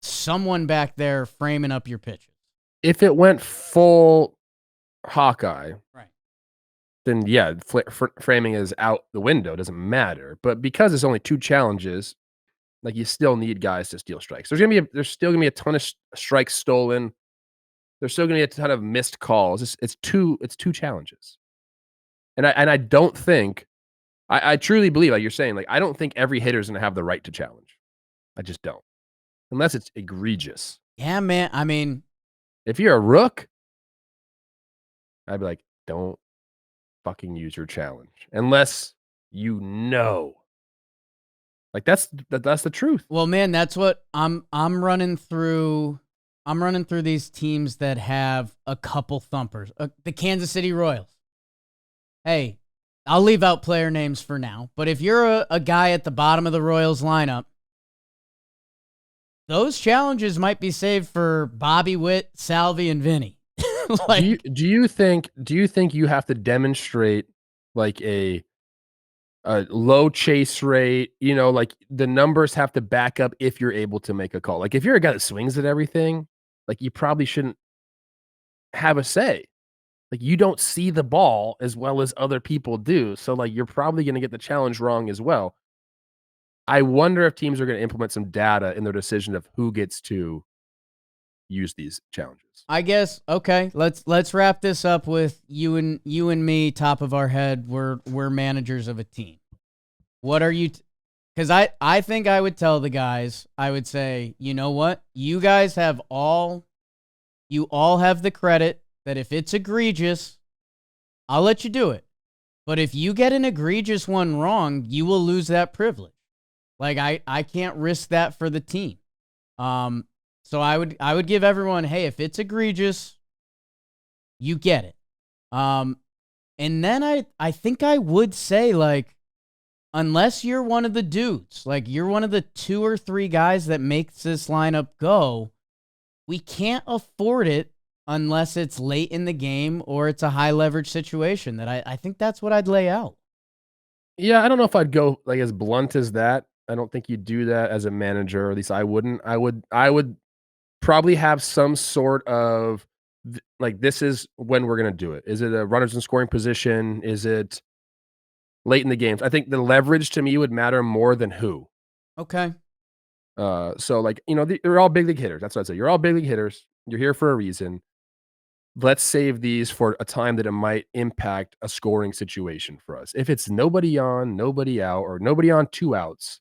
someone back there framing up your pitches.
If it went full Hawkeye,
right,
then yeah, framing is out the window. It doesn't matter. But because there's only 2 challenges, like you still need guys to steal strikes. There's still gonna be a ton of strikes stolen. There's still gonna be a ton of missed calls. It's two challenges. And I don't think, I truly believe, like you're saying, like I don't think every hitter is gonna have the right to challenge. I just don't. Unless it's egregious.
Yeah, man. I mean,
if you're a rook, I'd be like, don't fucking use your challenge unless like that's the truth.
Well, man, that's what I'm running through. I'm running through these teams that have a couple thumpers. The Kansas City Royals. Hey, I'll leave out player names for now, but if you're a guy at the bottom of the Royals lineup, those challenges might be saved for Bobby Witt, Salvi, and Vinny.
Like, do you think you have to demonstrate like a low chase rate? Like the numbers have to back up if you're able to make a call. Like if you're a guy that swings at everything, like you probably shouldn't have a say. Like you don't see the ball as well as other people do, so like you're probably going to get the challenge wrong as well. I wonder if teams are going to implement some data in their decision of who gets to use these challenges.
I guess, okay, let's wrap this up with you and me, top of our head. We're managers of a team. What are you? Because I think I would tell the guys, I would say, you know what? You guys have all have the credit that if it's egregious, I'll let you do it. But if you get an egregious one wrong, you will lose that privilege. Like I can't risk that for the team. So I would give everyone, hey, if it's egregious, you get it. And then I think I would say, like, unless you're one of the dudes, like you're one of the 2 or 3 guys that makes this lineup go, we can't afford it unless it's late in the game or it's a high leverage situation. That I think that's what I'd lay out.
Yeah, I don't know if I'd go like as blunt as that. I don't think you'd do that as a manager, or at least I wouldn't. I would probably have some sort of like, this is when we're gonna do it. Is it a runners in scoring position? Is it late in the games? I think the leverage to me would matter more than who.
Okay.
So like, they're all big league hitters. That's what I'd say. You're all big league hitters. You're here for a reason. Let's save these for a time that it might impact a scoring situation for us. If it's nobody on, nobody out, or nobody on 2 outs,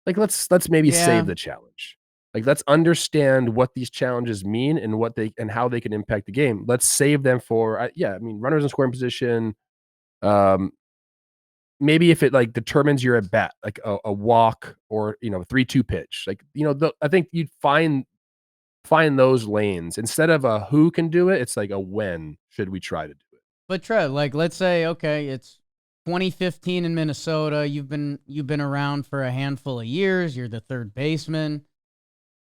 like let's maybe
Yeah.
save the challenge. Like, let's understand what these challenges mean and what they and how they can impact the game. Let's save them for runners in scoring position. Um, maybe if it like determines your at bat, like a walk or 3-2 pitch, like I think you'd find those lanes instead of a who can do it. It's like a when should we try to do it.
But Trev, like, let's say, okay, it's 2015 in Minnesota. You've been around for a handful of years. You're the third baseman.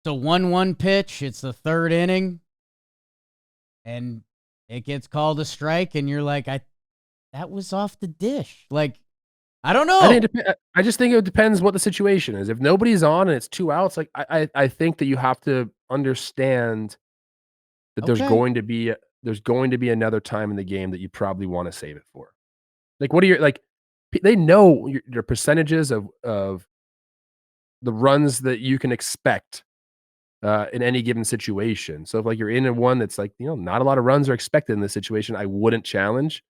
It's a 1-1 pitch. It's the third inning, and it gets called a strike, and you're like, that was off the dish. Like, I don't know.
I just think it depends what the situation is. If nobody's on and it's 2 outs, like I think that you have to understand that there's
Okay.
going to be another time in the game that you probably want to save it for. Like, what are your like? They know your percentages of the runs that you can expect in any given situation. So if like you're in a one that's like not a lot of runs are expected in this situation, I wouldn't challenge.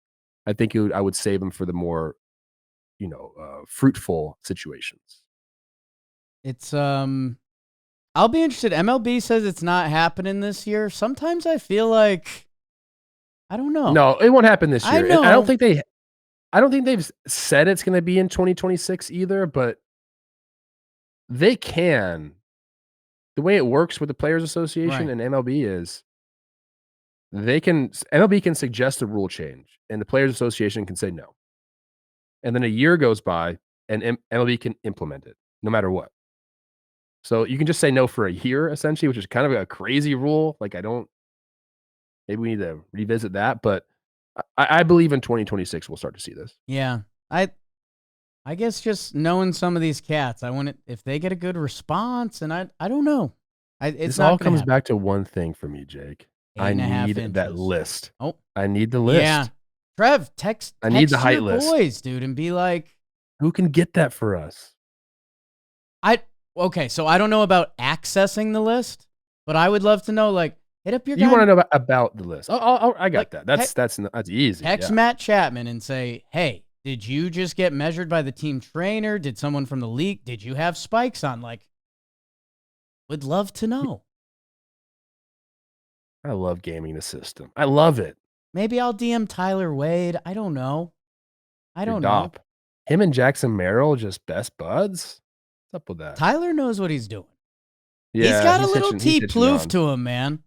I think I would save them for the more fruitful situations.
It's I'll be interested. MLB says it's not happening this year. Sometimes I feel like I don't know.
No, it won't happen this year.
I know.
I don't think they've said it's going to be in 2026 either, but they can. The way it works with the Players Association
Right.
and MLB is MLB can suggest a rule change and the Players Association can say no. And then a year goes by and MLB can implement it no matter what. So you can just say no for a year essentially, which is kind of a crazy rule. Like maybe we need to revisit that, but I believe in 2026 we'll start to see this.
Yeah. I guess just knowing some of these cats, I want it if they get a good response, and I don't know.
This all comes back to one thing for me, Jake. I need that list.
Oh,
I need the list.
Yeah, Trev, text
I need the
your
height list,
boys, dude, and be like,
who can get that for us?
Okay, so I don't know about accessing the list, but I would love to know. Like, hit up your.
You want to know about the list? I got that. That's easy.
Text Matt Chapman and say, hey. Did you just get measured by the team trainer? Did someone from the league? Did you have spikes on? Like, would love to know.
I love gaming the system. I love it.
Maybe I'll DM Tyler Wade. I don't know. I don't know.
Him and Jackson Merrill just best buds? What's up with that?
Tyler knows what he's doing.
Yeah,
he's got a little T-ploof to him, man.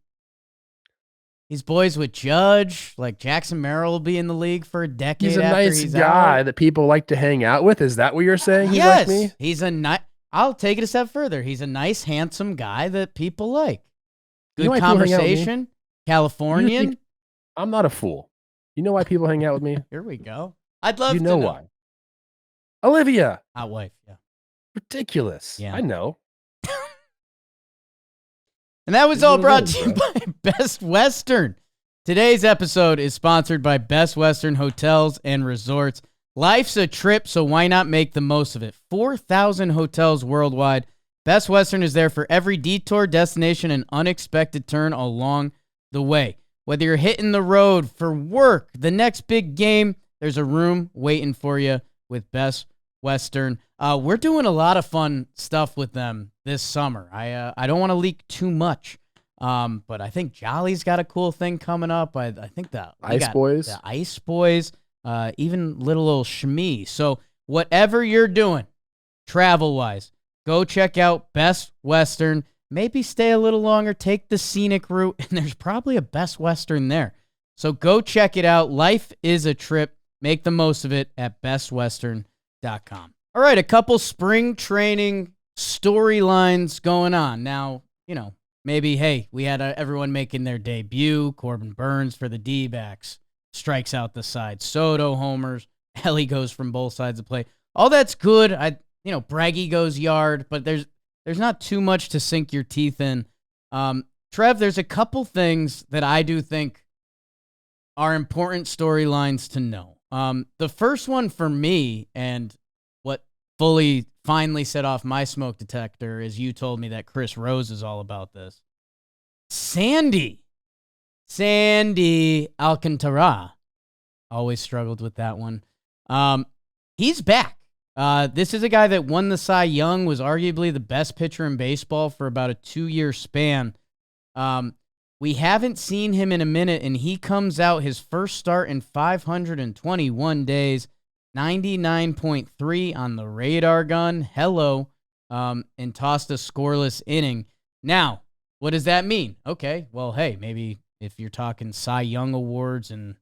He's boys with Judge. Like, Jackson Merrill will be in the league for a decade.
He's a nice guy that people like to hang out with. Is that what you're saying?
Yes.
Like me?
He's a nice. I'll take it a step further. He's a nice, handsome guy that people like. Good conversation. Californian.
I'm not a fool. You know why people hang out with me?
Here we go. I'd love to
know why. Olivia.
Hot wife, yeah.
Ridiculous.
Yeah.
I know.
And that was all brought to you by Best Western. Today's episode is sponsored by Best Western Hotels and Resorts. Life's a trip, so why not make the most of it? 4,000 hotels worldwide. Best Western is there for every detour, destination, and unexpected turn along the way. Whether you're hitting the road for work, the next big game, there's a room waiting for you with Best Western. We're doing a lot of fun stuff with them this summer. I don't want to leak too much, but I think Jolly's got a cool thing coming up. I think the
Ice Boys,
even little old Shmee. So whatever you're doing, travel-wise, go check out Best Western. Maybe stay a little longer, take the scenic route, and there's probably a Best Western there. So go check it out. Life is a trip. Make the most of it at bestwestern.com. All right, a couple spring training storylines going on. Now, maybe, hey, we had everyone making their debut. Corbin Burns for the D-backs. Strikes out the side. Soto homers. Ellie goes from both sides of the play. All that's good. Braggy goes yard, but there's not too much to sink your teeth in Trev, there's a couple things that I do think are important storylines to know. The first one for me, and what finally set off my smoke detector, is you told me that Chris Rose is all about this. Sandy Alcantara. Always struggled with that one. He's back. This is a guy that won the Cy Young, was arguably the best pitcher in baseball for about a 2-year span. We haven't seen him in a minute, and he comes out his first start in 521 days, 99.3 on the radar gun. Hello. And tossed a scoreless inning. Now, what does that mean? Okay, well, hey, maybe if you're talking Cy Young awards and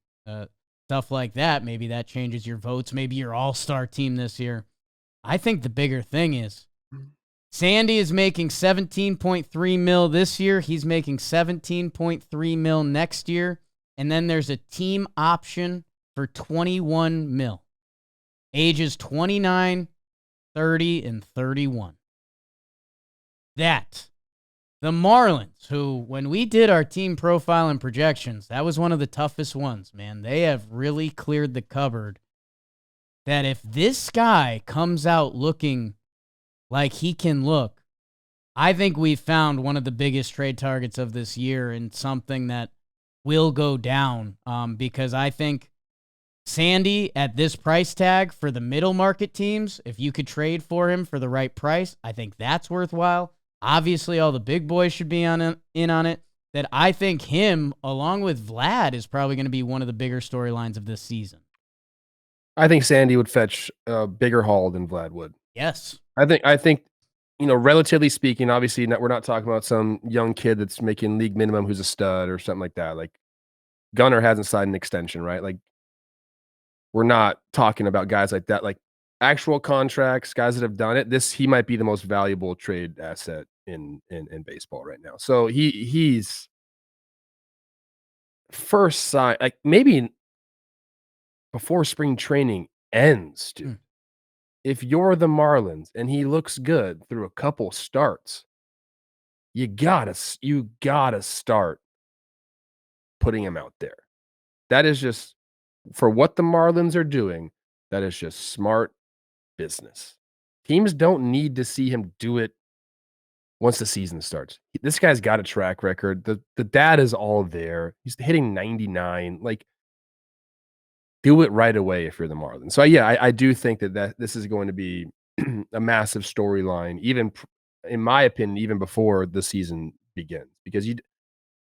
stuff like that, maybe that changes your votes. Maybe your all-star team this year. I think the bigger thing is Sandy is making $17.3 million this year. He's making $17.3 million next year. And then there's a team option for $21 million. Ages 29, 30, and 31. That, the Marlins, who, when we did our team profile and projections, that was one of the toughest ones, man. They have really cleared the cupboard. That if this guy comes out looking like he can look, I think we've found one of the biggest trade targets of this year, and something that will go down, because I think Sandy at this price tag for the middle market teams, if you could trade for him for the right price, I think that's worthwhile. Obviously, all the big boys should be in on it. That I think him, along with Vlad, is probably going to be one of the bigger storylines of this season.
I think Sandy would fetch a bigger haul than Vlad would.
Yes.
I think, relatively speaking, obviously we're not talking about some young kid that's making league minimum who's a stud or something like that. Like, Gunnar hasn't signed an extension, right? Like, we're not talking about guys like that. Like, actual contracts, guys that have done it. He might be the most valuable trade asset in baseball right now. So he's first sign, like, maybe before spring training ends, dude. If you're the Marlins and he looks good through a couple starts, you gotta start putting him out there. That is just, for what the Marlins are doing, that is just smart business. Teams don't need to see him do it once the season starts. This guy's got a track record. The data is all there. He's hitting 99. Like, do it right away if you're the Marlins. So yeah, I do think that this is going to be a massive storyline, even in my opinion, even before the season begins, because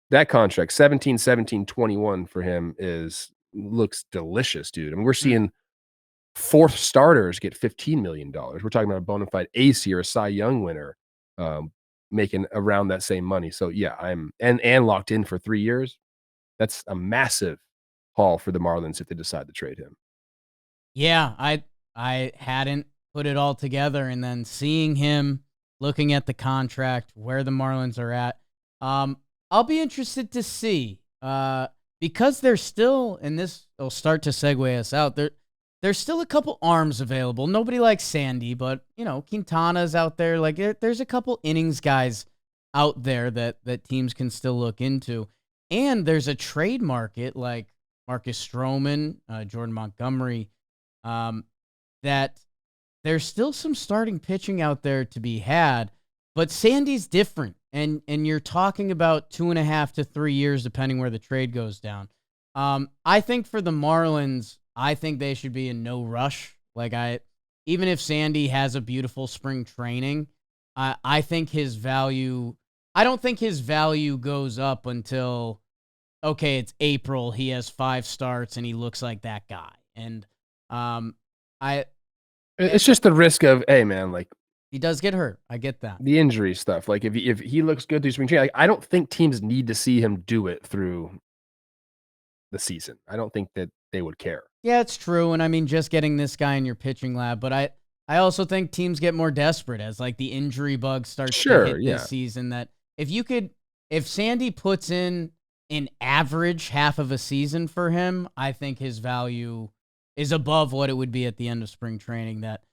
that contract 17, 17, 21 for him looks delicious, dude. I mean, we're seeing fourth starters get $15 million. We're talking about a bona fide ace here, a Cy Young winner, making around that same money. So yeah, and locked in for 3 years. That's a massive haul for the Marlins if they decide to trade him.
Yeah, I hadn't put it all together, and then seeing him, looking at the contract, where the Marlins are at, I'll be interested to see, because there's still, and this will start to segue us out, there's still a couple arms available. Nobody likes Sandy, but, Quintana's out there. Like, there's a couple innings guys out there that teams can still look into. And there's a trade market like Marcus Stroman, Jordan Montgomery, that there's still some starting pitching out there to be had. But Sandy's different. And you're talking about 2.5 to 3 years, depending where the trade goes down. I think for the Marlins, I think they should be in no rush. Like, even if Sandy has a beautiful spring training, I think his value, I don't think his value goes up until, okay, it's April, he has 5 starts and he looks like that guy. And
it's just the risk of, hey man, like,
he does get hurt. I get that.
The injury stuff. Like, if he looks good through spring training, like, I don't think teams need to see him do it through the season. I don't think that they would care.
Yeah, it's true. And I mean, just getting this guy in your pitching lab, but I also think teams get more desperate as, like, the injury bug starts to hit this season. That if Sandy puts in an average half of a season for him, I think his value is above what it would be at the end of spring training. That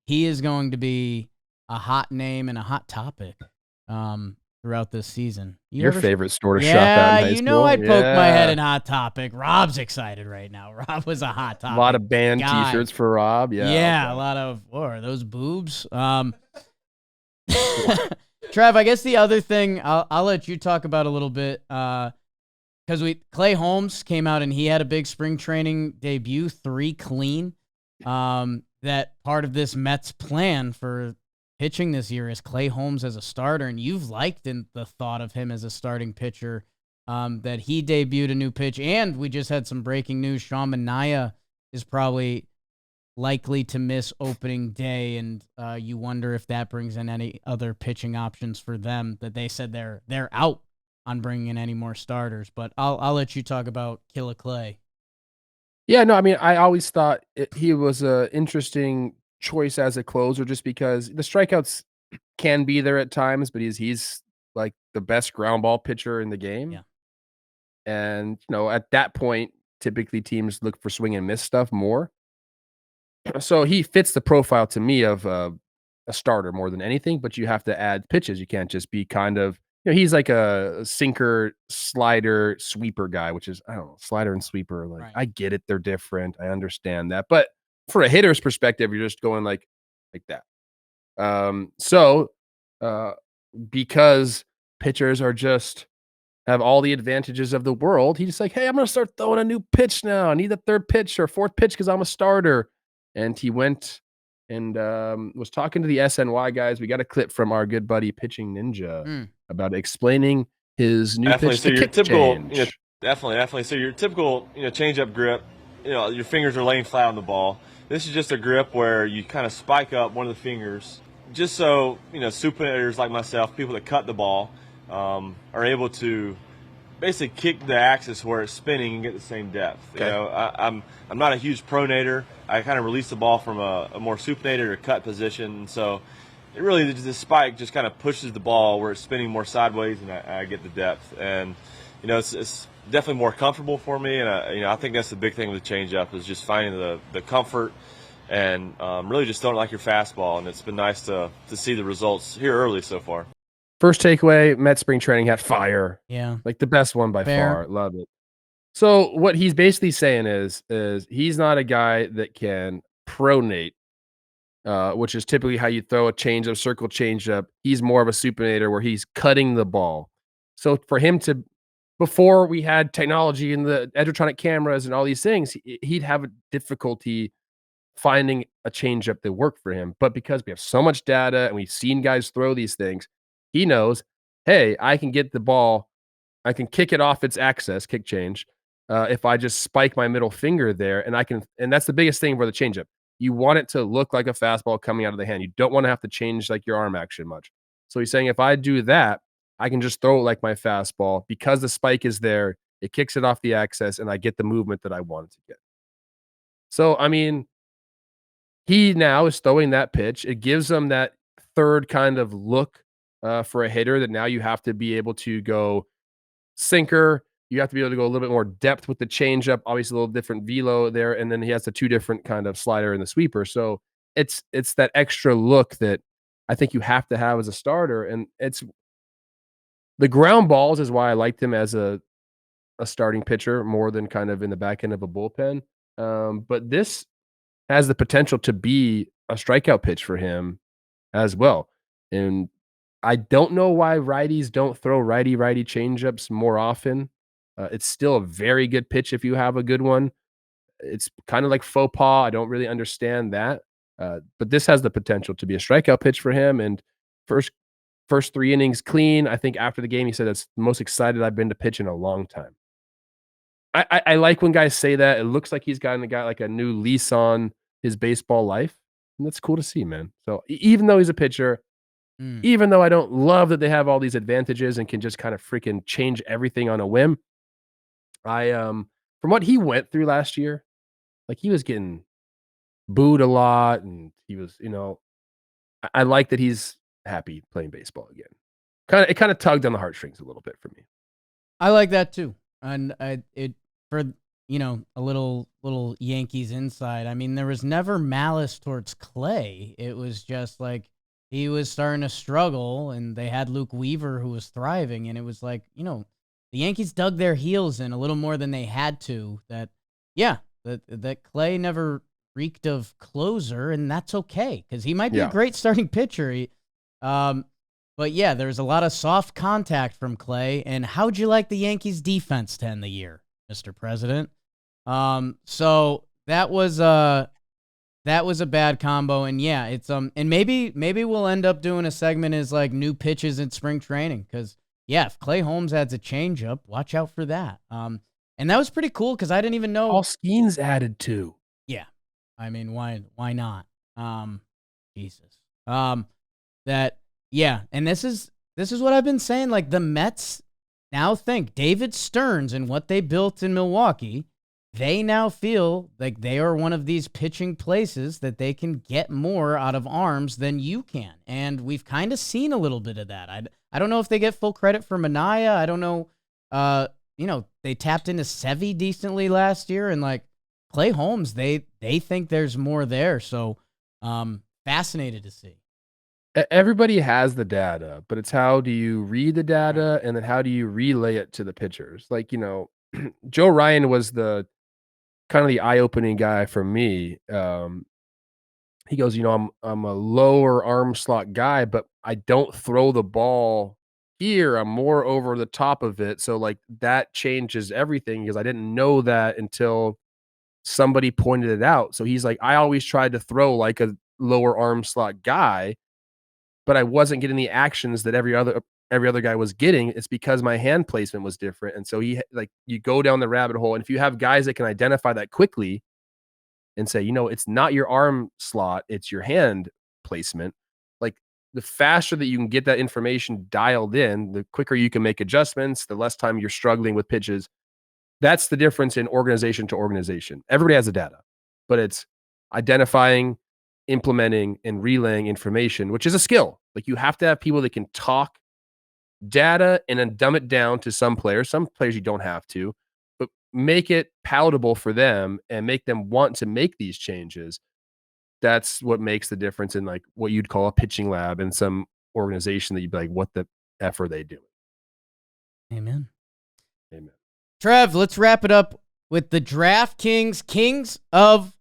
he is going to be a hot name and a hot topic for throughout this season.
Your favorite store to shop
Yeah,
at in high
you
school.
know I'd poke my head in Hot Topic. Rob's excited right now. Rob was a Hot
A
Topic
lot of band
guy.
T-shirts for Rob. Yeah,
Yeah,
okay.
a lot of, are those boobs? Trev, I guess the other thing I'll let you talk about a little bit, because Clay Holmes came out and he had a big spring training debut, 3 clean. That part of this Mets plan for pitching this year is Clay Holmes as a starter, and you've liked the thought of him as a starting pitcher. That he debuted a new pitch, and we just had some breaking news. Sean Manaea is probably likely to miss opening day, and you wonder if that brings in any other pitching options for them. That they said they're out on bringing in any more starters. But I'll let you talk about Killer Clay.
Yeah, no, I mean, I always thought he was a interesting choice as a closer, just because the strikeouts can be there at times, but he's like the best ground ball pitcher in the game.
Yeah.
And at that point, typically teams look for swing and miss stuff more. So he fits the profile to me of a starter more than anything, but you have to add pitches. You can't just be kind of, he's like a sinker, slider, sweeper guy, which is, I don't know, slider and sweeper. Like,
Right.
I get it. They're different. I understand that. But for a hitter's perspective, you're just going like that. Because pitchers are just have all the advantages of the world, he's like, hey, I'm going to start throwing a new pitch now. I need the 3rd pitch or 4th pitch because I'm a starter. And he went and was talking to the SNY guys. We got a clip from our good buddy Pitching Ninja about explaining his new pitch to kick change.
Definitely. So your typical, change-up grip, your fingers are laying flat on the ball. This is just a grip where you kind of spike up one of the fingers, just so supinators like myself, people that cut the ball, are able to basically kick the axis where it's spinning and get the same depth.
Okay.
I'm not a huge pronator. I kind of release the ball from a more supinator or cut position, so it really, the spike just kind of pushes the ball where it's spinning more sideways, and I get the depth. And it's definitely more comfortable for me, and I think that's the big thing with the changeup is just finding the comfort, and really just don't like your fastball. And it's been nice to see the results here early so far.
First takeaway, Met spring training had fire.
Yeah.
Like the best one by
Fair.
far. Love it. So what he's basically saying is he's not a guy that can pronate, which is typically how you throw a changeup, circle changeup. He's more of a supinator where he's cutting the ball. So for him to, before we had technology and the edgertronic cameras and all these things, he'd have a difficulty finding a changeup that worked for him. But because we have so much data and we've seen guys throw these things, he knows, hey, I can get the ball, I can kick it off its axis, kick change, if I just spike my middle finger there, and that's the biggest thing for the changeup. You want it to look like a fastball coming out of the hand. You don't want to have to change like your arm action much. So he's saying if I do that, I can just throw it like my fastball because the spike is there. It kicks it off the axis, and I get the movement that I wanted to get. So, I mean, he now is throwing that pitch. It gives him that 3rd kind of look for a hitter that now you have to be able to go sinker. You have to be able to go a little bit more depth with the changeup. Obviously, a little different velo there, and then he has the 2 different kind of slider and the sweeper. So it's that extra look that I think you have to have as a starter, and it's the ground balls is why I liked him as a starting pitcher more than kind of in the back end of a bullpen. But this has the potential to be a strikeout pitch for him as well. And I don't know why righties don't throw righty changeups more often. It's still a very good pitch if you have a good one. It's kind of like faux pas. I don't really understand that. But this has the potential to be a strikeout pitch for him. And first 3 innings clean. I think after the game, he said that's the most excited I've been to pitch in a long time. I like when guys say that. It looks like he's got like a new lease on his baseball life. And that's cool to see, man. So even though he's a pitcher, even though I don't love that they have all these advantages and can just kind of freaking change everything on a whim, from what he went through last year, like he was getting booed a lot, and he was, I like that he's happy playing baseball again. It kind of tugged on the heartstrings a little bit for me.
I like that too, and for a little Yankees inside. I mean, there was never malice towards Clay. It was just like he was starting to struggle, and they had Luke Weaver who was thriving, and it was like, the Yankees dug their heels in a little more than they had to. That Clay never reeked of closer, and that's okay because he might be a great starting pitcher. But yeah, there's a lot of soft contact from Clay. And how'd you like the Yankees defense to end the year, Mr. President? So that was a bad combo. And yeah, it's and maybe we'll end up doing a segment as like new pitches in spring training because yeah, if Clay Holmes adds a changeup, watch out for that. And that was pretty cool because I didn't even know.
All Skeens added too.
Yeah, I mean, why not? Jesus. Yeah, and this is what I've been saying. Like the Mets now think David Stearns and what they built in Milwaukee, they now feel like they are one of these pitching places that they can get more out of arms than you can. And we've kind of seen a little bit of that. I don't know if they get full credit for Minaya. I don't know. They tapped into Sevy decently last year, and like Clay Holmes, they think there's more there. So fascinated to see.
Everybody has the data, but it's how do you read the data and then how do you relay it to the pitchers? Like, Joe Ryan was the kind of the eye-opening guy for me. He goes, I'm a lower arm slot guy, but I don't throw the ball here. I'm more over the top of it. So like that changes everything because I didn't know that until somebody pointed it out. So he's like, I always tried to throw like a lower arm slot guy, but I wasn't getting the actions that every other guy was getting. It's because my hand placement was different. And so you go down the rabbit hole. And if you have guys that can identify that quickly and say, it's not your arm slot, it's your hand placement. Like the faster that you can get that information dialed in, the quicker you can make adjustments, the less time you're struggling with pitches. That's the difference in organization to organization. Everybody has the data, but it's identifying, implementing, and relaying information, which is a skill. Like you have to have people that can talk data and then dumb it down to some players. Some players you don't have to, but make it palatable for them and make them want to make these changes. That's what makes the difference in like what you'd call a pitching lab in some organization that you'd be like, what the F are they doing?
Amen.
Amen.
Trev, let's wrap it up with the DraftKings Kings of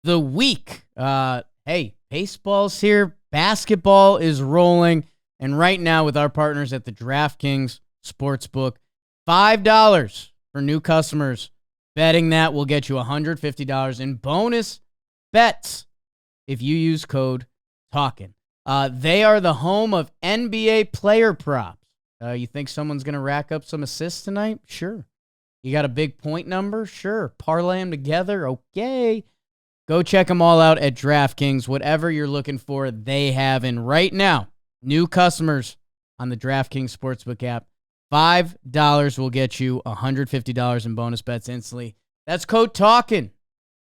the Week. Hey, baseball's here. Basketball is rolling. And right now with our partners at the DraftKings Sportsbook, $5 for new customers. Betting that will get you $150 in bonus bets if you use code TALKIN. They are the home of NBA player props. You think someone's going to rack up some assists tonight? Sure. You got a big point number? Sure. Parlay them together? Okay. Go check them all out at DraftKings. Whatever you're looking for, they have. And right now, new customers on the DraftKings Sportsbook app, $5 will get you $150 in bonus bets instantly. That's code TALKIN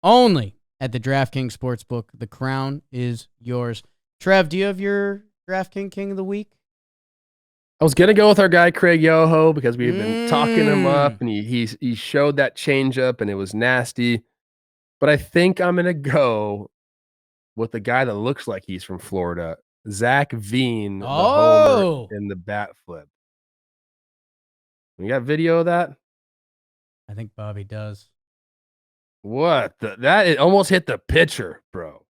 only at the DraftKings Sportsbook. The crown is yours. Trev, do you have your DraftKings King of the Week?
I was gonna go with our guy Craig Yoho because we've been talking him up, and he showed that changeup, and it was nasty. But I think I'm gonna go with the guy that looks like he's from Florida, Zach Veen, the homer and the bat flip. You got video of that?
I think Bobby does.
What? It almost hit the pitcher, bro.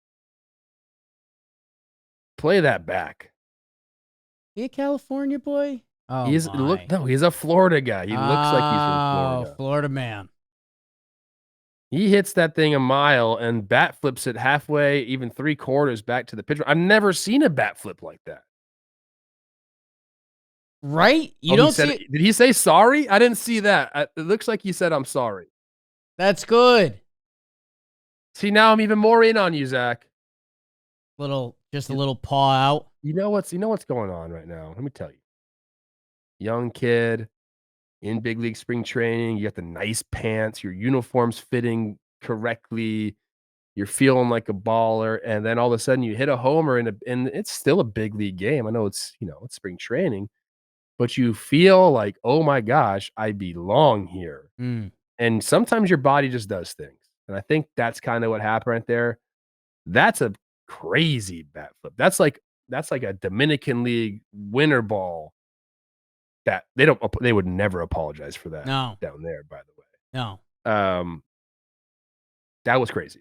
Play that back.
He a California boy? Oh,
he's a Florida guy. He looks like he's from Florida.
Florida man.
He hits that thing a mile and bat flips it halfway, even 3/4 back to the pitcher. I've never seen a bat flip like that.
Right? You don't see it.
Did he say sorry? I didn't see that. It looks like he said, I'm sorry.
That's good.
See, now I'm even more in on you, Zach.
Just a little paw out.
You know what's going on right now? Let me tell you. Young kid in big league spring training. You got the nice pants. Your uniform's fitting correctly. You're feeling like a baller, and then all of a sudden you hit a homer, and it's still a big league game. I know it's it's spring training, but you feel like, oh my gosh, I belong here. And sometimes your body just does things, and I think that's kind of what happened right there. That's a crazy bat flip. That's like that's like a Dominican League winter ball that they would never apologize for that
No.
down there, by the way.
No.
That was crazy.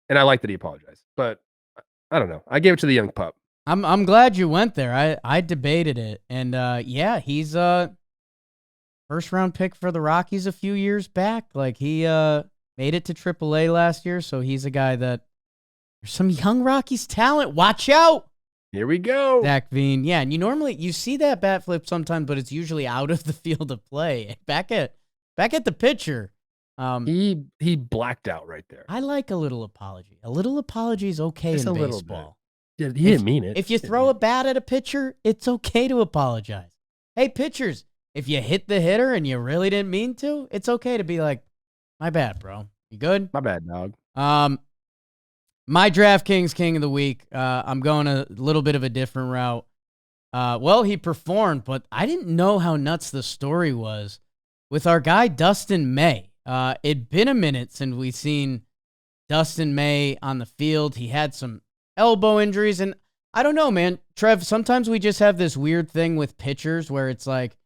And I like that he apologized. But I don't know. I gave it to the young pup.
I'm glad you went there. I debated it. And yeah, he's a first round pick for the Rockies a few years back. Like he made it to AAA last year, so he's a guy that there's some young Rockies talent. Watch out.
Here we go.
Zach Veen. Yeah, and you see that bat flip sometimes, but it's usually out of the field of play. Back at the pitcher.
He blacked out right there.
I like a little apology. A little apology is okay
Just
in
a little
baseball.
bit. He didn't mean it.
If you throw a bat at a pitcher, it's okay to apologize. Hey, pitchers, if you hit the hitter and you really didn't mean to, it's okay to be like, my bad, bro. You good?
My bad, dog.
My DraftKings King of the Week, I'm going a little bit of a different route. Well, he performed, but I didn't know how nuts the story was with our guy, Dustin May. It'd been a minute since we've seen Dustin May on the field. He had some elbow injuries, and I don't know, man. Trev, sometimes we just have this weird thing with pitchers where it's like,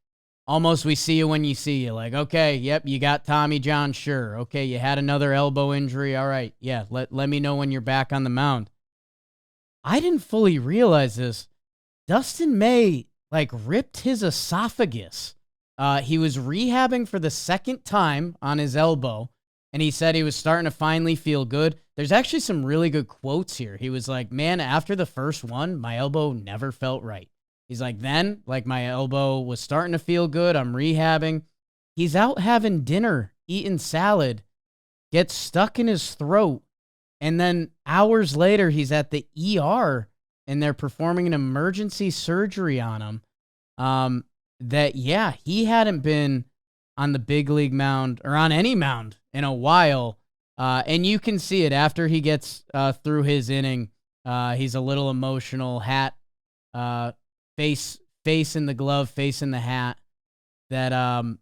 almost we see you when you see you. Like, okay, yep, you got Tommy John, sure. Okay, you had another elbow injury. All right, yeah, let me know when you're back on the mound. I didn't fully realize this. Dustin May, ripped his esophagus. He was rehabbing for the second time on his elbow, and he said he was starting to finally feel good. There's actually some really good quotes here. He was like, man, after the first one, my elbow never felt right. He's like, then, my elbow was starting to feel good. I'm rehabbing. He's out having dinner, eating salad, gets stuck in his throat, and then hours later, he's at the ER, and they're performing an emergency surgery on him. He hadn't been on the big league mound or on any mound in a while. And you can see it after he gets through his inning. He's a little emotional, hat, face in the glove, face in the hat. That,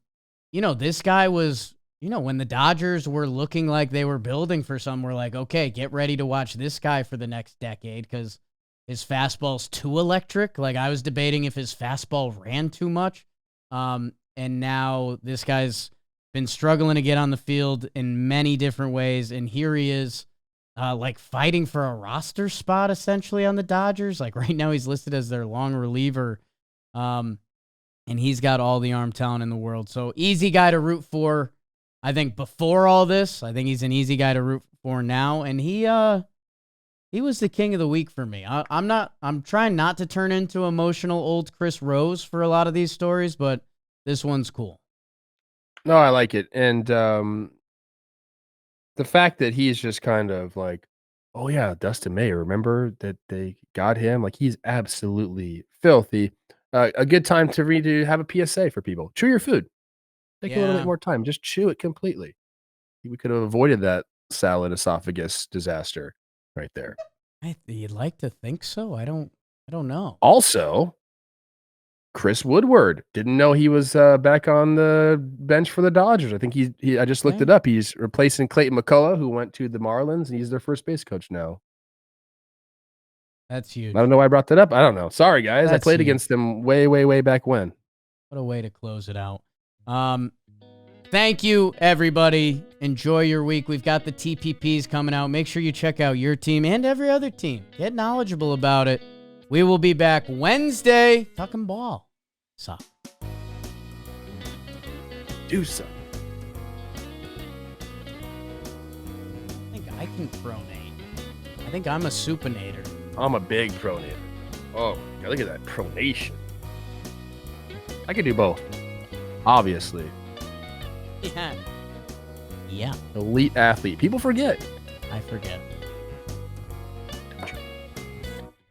this guy was, when the Dodgers were looking like they were building for some, we're like, okay, get ready to watch this guy for the next decade because his fastball's too electric. I was debating if his fastball ran too much. And now this guy's been struggling to get on the field in many different ways. And here he is, fighting for a roster spot essentially on the Dodgers. Right now he's listed as their long reliever. And he's got all the arm talent in the world. So easy guy to root for. I think before all this, I think he's an easy guy to root for now. And he was the king of the week for me. I'm trying not to turn into emotional old Chris Rose for a lot of these stories, but this one's cool.
No, I like it. And the fact that he's just kind of like, oh yeah, Dustin May, remember that they got him? He's absolutely filthy. A good time to have a PSA for people. Chew your food. Take a little bit more time. Just chew it completely. We could have avoided that salad esophagus disaster right there.
You'd like to think so. I don't know.
Also, Chris Woodward didn't know he was back on the bench for the Dodgers. I think I just looked it up. He's replacing Clayton McCullough, who went to the Marlins, and he's their first base coach now.
That's huge.
I don't know why I brought that up. I don't know. Sorry, guys. I played against them way, way, way back when.
What a way to close it out. Thank you, everybody. Enjoy your week. We've got the TPPs coming out. Make sure you check out your team and every other team. Get knowledgeable about it. We will be back Wednesday talking ball. Sup.
Do something.
I think I can pronate. I think I'm a supinator.
I'm a big pronator. Oh, my God, look at that pronation. I could do both. Obviously.
Yeah.
Elite athlete. People forget.
I forget.